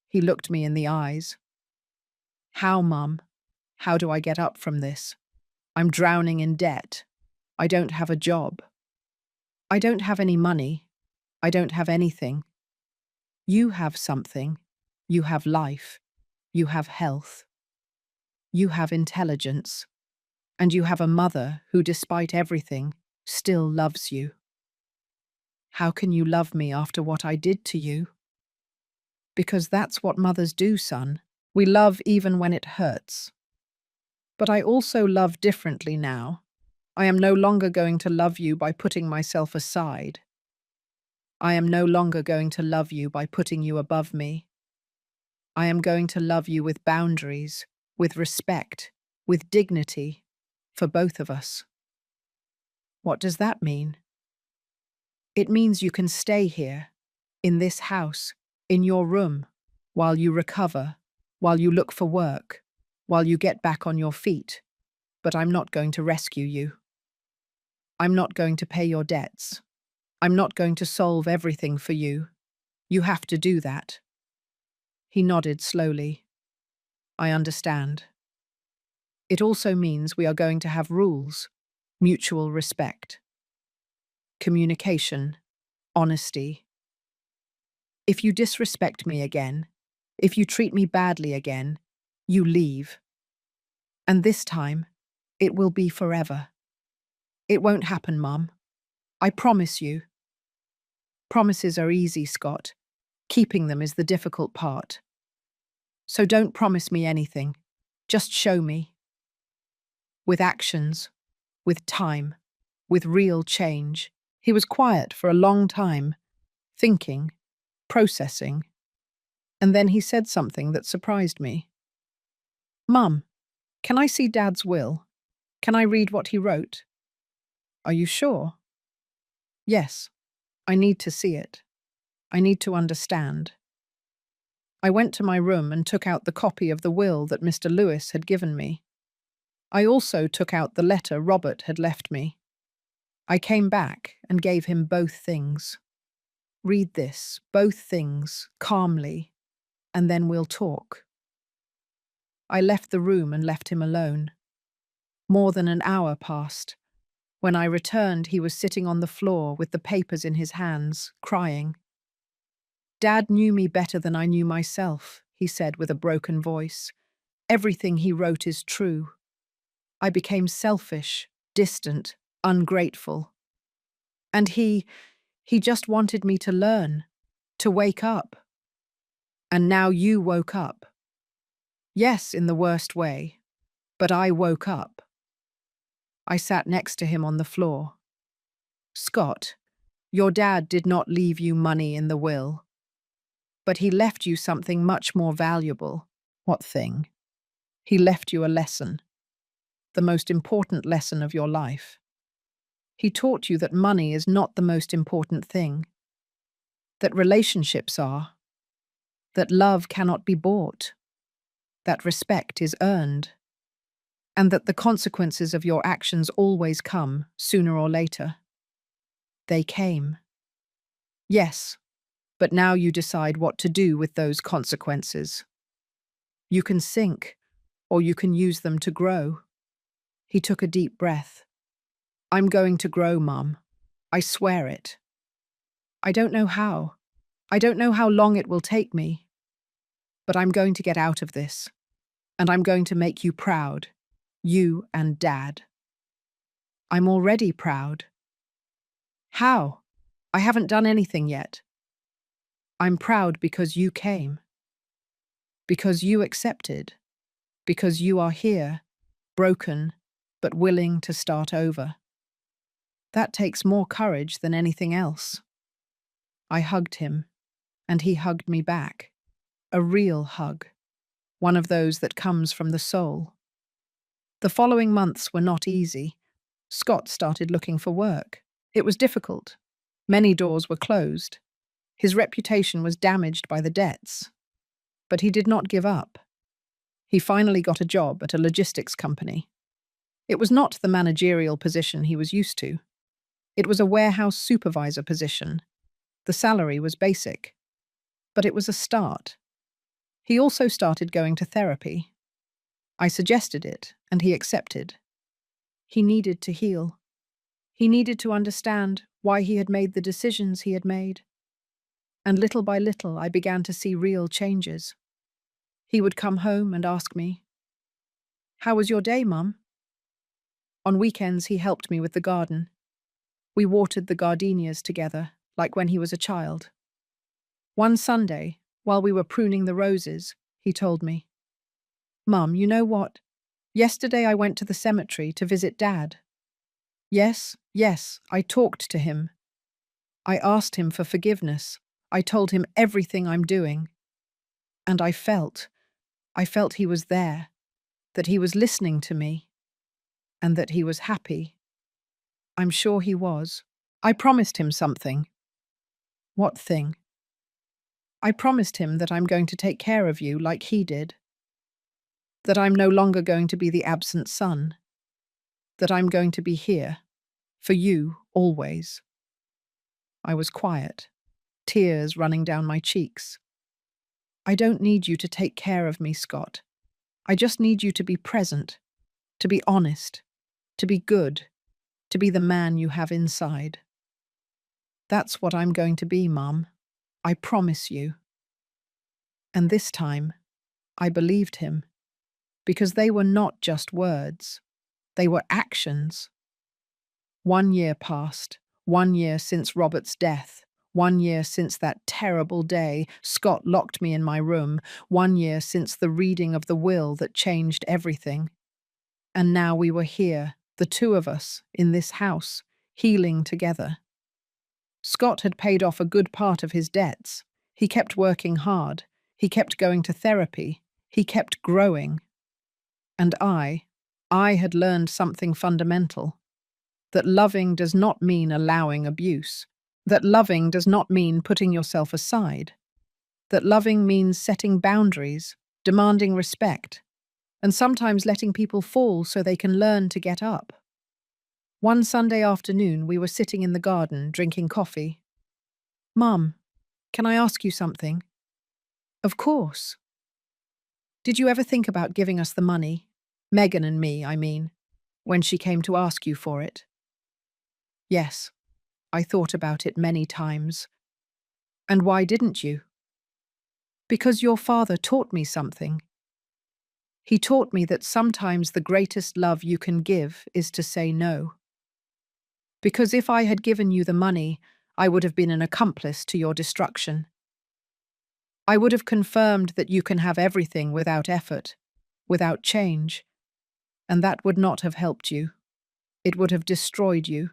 He looked me in the eyes. How, Mum? How do I get up from this? I'm drowning in debt. I don't have a job. I don't have any money. I don't have anything. You have something. You have life. You have health. You have intelligence. And you have a mother who, despite everything, still loves you. How can you love me after what I did to you? Because that's what mothers do, son. We love even when it hurts. But I also love differently now. I am no longer going to love you by putting myself aside. I am no longer going to love you by putting you above me. I am going to love you with boundaries, with respect, with dignity, for both of us. What does that mean? It means you can stay here, in this house, in your room, while you recover, while you look for work, while you get back on your feet. But I'm not going to rescue you. I'm not going to pay your debts. I'm not going to solve everything for you. You have to do that. He nodded slowly. I understand. It also means we are going to have rules, mutual respect, communication, honesty. If you disrespect me again, if you treat me badly again, you leave. And this time, it will be forever. It won't happen, Mum. I promise you. Promises are easy, Scott. Keeping them is the difficult part. So don't promise me anything. Just show me. With actions, with time, with real change. He was quiet for a long time, thinking, processing. And then he said something that surprised me. Mum, can I see Dad's will? Can I read what he wrote? Are you sure? Yes, I need to see it. I need to understand. I went to my room and took out the copy of the will that Mr. Lewis had given me. I also took out the letter Robert had left me. I came back and gave him both things. Read this, both things, calmly, and then we'll talk. I left the room and left him alone. More than an hour passed. When I returned, he was sitting on the floor with the papers in his hands, crying. Dad knew me better than I knew myself, he said with a broken voice. Everything he wrote is true. I became selfish, distant, ungrateful. And he just wanted me to learn, to wake up. And now you woke up. Yes, in the worst way, but I woke up. I sat next to him on the floor. Scott, your dad did not leave you money in the will, but he left you something much more valuable. What thing? He left you a lesson, the most important lesson of your life. He taught you that money is not the most important thing, that relationships are, that love cannot be bought, that respect is earned, and that the consequences of your actions always come, sooner or later. They came. Yes, but now you decide what to do with those consequences. You can sink, or you can use them to grow. He took a deep breath. I'm going to grow, Mum. I swear it. I don't know how. I don't know how long it will take me, but I'm going to get out of this, and I'm going to make you proud, you and Dad. I'm already proud. How? I haven't done anything yet. I'm proud because you came, because you accepted, because you are here, broken, but willing to start over. That takes more courage than anything else. I hugged him, and he hugged me back. A real hug, one of those that comes from the soul. The following months were not easy. Scott started looking for work. It was difficult. Many doors were closed. His reputation was damaged by the debts. But he did not give up. He finally got a job at a logistics company. It was not the managerial position he was used to. It was a warehouse supervisor position. The salary was basic. But it was a start. He also started going to therapy. I suggested it, and he accepted. He needed to heal. He needed to understand why he had made the decisions he had made. And little by little, I began to see real changes. He would come home and ask me, "How was your day, Mum?" On weekends, he helped me with the garden. We watered the gardenias together, like when he was a child. One Sunday, while we were pruning the roses, he told me, "Mum, you know what? Yesterday I went to the cemetery to visit Dad. Yes, I talked to him. I asked him for forgiveness. I told him everything I'm doing. And I felt he was there, that he was listening to me, and that he was happy. I'm sure he was. I promised him something." "What thing?" "I promised him that I'm going to take care of you like he did. That I'm no longer going to be the absent son. That I'm going to be here, for you, always." I was quiet, tears running down my cheeks. "I don't need you to take care of me, Scott. I just need you to be present, to be honest, to be good, to be the man you have inside." "That's what I'm going to be, Mum. I promise you." And this time, I believed him, because they were not just words, they were actions. 1 year passed, 1 year since Robert's death, 1 year since that terrible day Scott locked me in my room, 1 year since the reading of the will that changed everything. And now we were here, the two of us, in this house, healing together. Scott had paid off a good part of his debts. He kept working hard. He kept going to therapy. He kept growing. And I had learned something fundamental. That loving does not mean allowing abuse. That loving does not mean putting yourself aside. That loving means setting boundaries, demanding respect, and sometimes letting people fall so they can learn to get up. One Sunday afternoon, we were sitting in the garden, drinking coffee. "Mum, can I ask you something?" "Of course." "Did you ever think about giving us the money? Megan and me, I mean, when she came to ask you for it?" "Yes, I thought about it many times." "And why didn't you?" "Because your father taught me something. He taught me that sometimes the greatest love you can give is to say no. Because if I had given you the money, I would have been an accomplice to your destruction. I would have confirmed that you can have everything without effort, without change, and that would not have helped you. It would have destroyed you."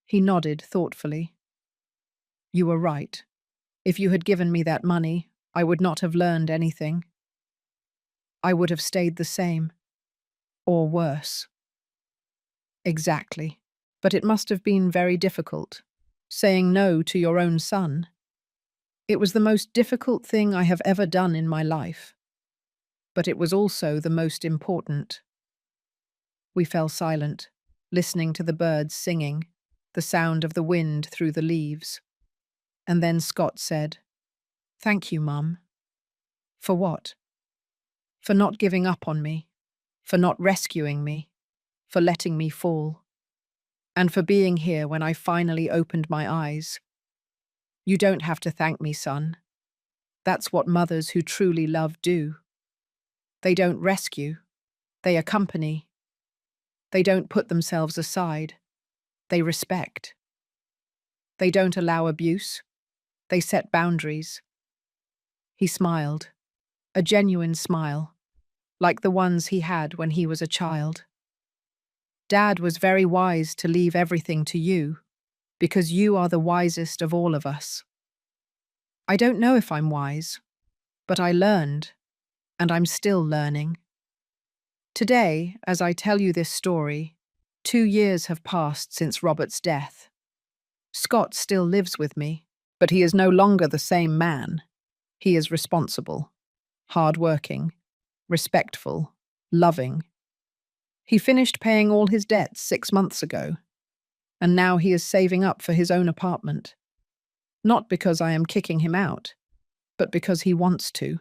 He nodded thoughtfully. "You were right. If you had given me that money, I would not have learned anything. I would have stayed the same, or worse." "Exactly. But it must have been very difficult, saying no to your own son." "It was the most difficult thing I have ever done in my life. But it was also the most important." We fell silent, listening to the birds singing, the sound of the wind through the leaves. And then Scott said, "Thank you, Mum." "For what?" "For not giving up on me, for not rescuing me, for letting me fall, and for being here when I finally opened my eyes." You don't have to thank me, son. That's what mothers who truly love do. They don't rescue, they accompany. They don't put themselves aside, they respect. They don't allow abuse, they set boundaries. He smiled, a genuine smile, like the ones he had when he was a child. Dad was very wise to leave everything to you, because you are the wisest of all of us. I don't know if I'm wise, but I learned, and I'm still learning. Today, as I tell you this story, 2 years have passed since Robert's death. Scott still lives with me, but he is no longer the same man. He is responsible, hard-working, respectful, loving. He finished paying all his debts 6 months ago, and now he is saving up for his own apartment. Not because I am kicking him out, but because he wants to,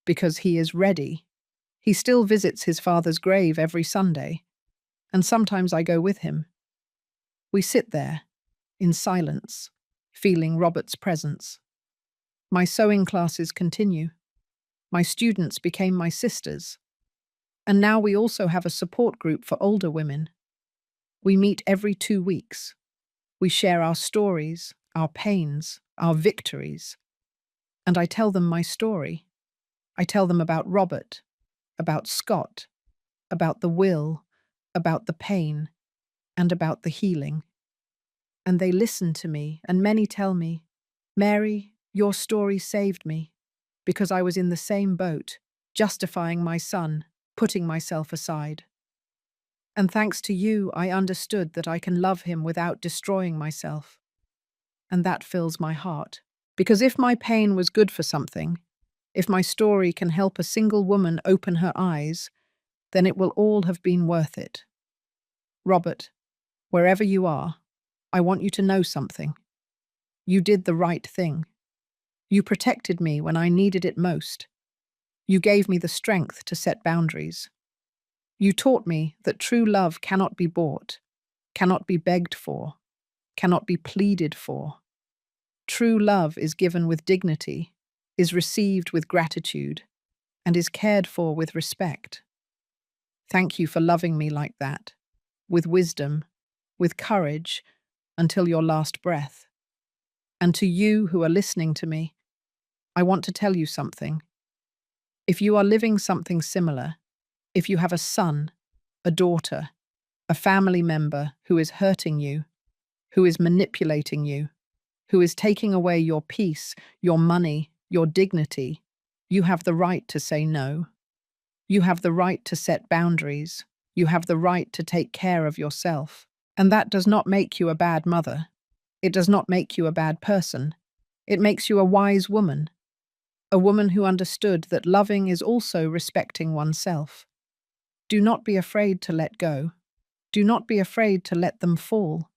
because he is ready. He still visits his father's grave every Sunday, and sometimes I go with him. We sit there, in silence, feeling Robert's presence. My sewing classes continue. My students became my sisters. And now we also have a support group for older women. We meet every 2 weeks. We share our stories, our pains, our victories. And I tell them my story. I tell them about Robert, about Scott, about the will, about the pain, and about the healing. And they listen to me, and many tell me, Mary, your story saved me, because I was in the same boat, justifying my son, putting myself aside. And thanks to you, I understood that I can love him without destroying myself. And that fills my heart. Because if my pain was good for something, if my story can help a single woman open her eyes, then it will all have been worth it. Robert, wherever you are, I want you to know something. You did the right thing. You protected me when I needed it most. You gave me the strength to set boundaries. You taught me that true love cannot be bought, cannot be begged for, cannot be pleaded for. True love is given with dignity, is received with gratitude, and is cared for with respect. Thank you for loving me like that, with wisdom, with courage, until your last breath. And to you who are listening to me, I want to tell you something. If you are living something similar, if you have a son, a daughter, a family member who is hurting you, who is manipulating you, who is taking away your peace, your money, your dignity, you have the right to say no. You have the right to set boundaries. You have the right to take care of yourself. And that does not make you a bad mother. It does not make you a bad person. It makes you a wise woman. A woman who understood that loving is also respecting oneself. Do not be afraid to let go. Do not be afraid to let them fall,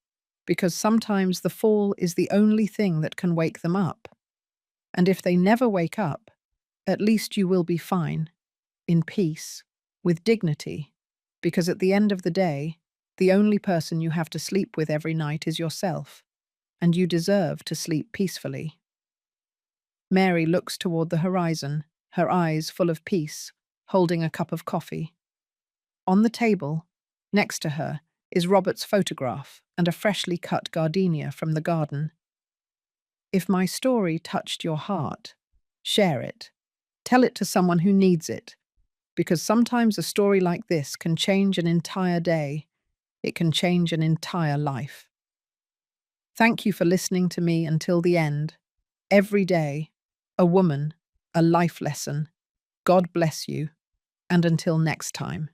because sometimes the fall is the only thing that can wake them up. And if they never wake up, at least you will be fine, in peace, with dignity, because at the end of the day, the only person you have to sleep with every night is yourself, and you deserve to sleep peacefully. Mary looks toward the horizon, her eyes full of peace, holding a cup of coffee. On the table, next to her, is Robert's photograph and a freshly cut gardenia from the garden. If my story touched your heart, share it. Tell it to someone who needs it, because sometimes a story like this can change an entire day. It can change an entire life. Thank you for listening to me until the end. Every day, a woman, a life lesson. God bless you, and until next time.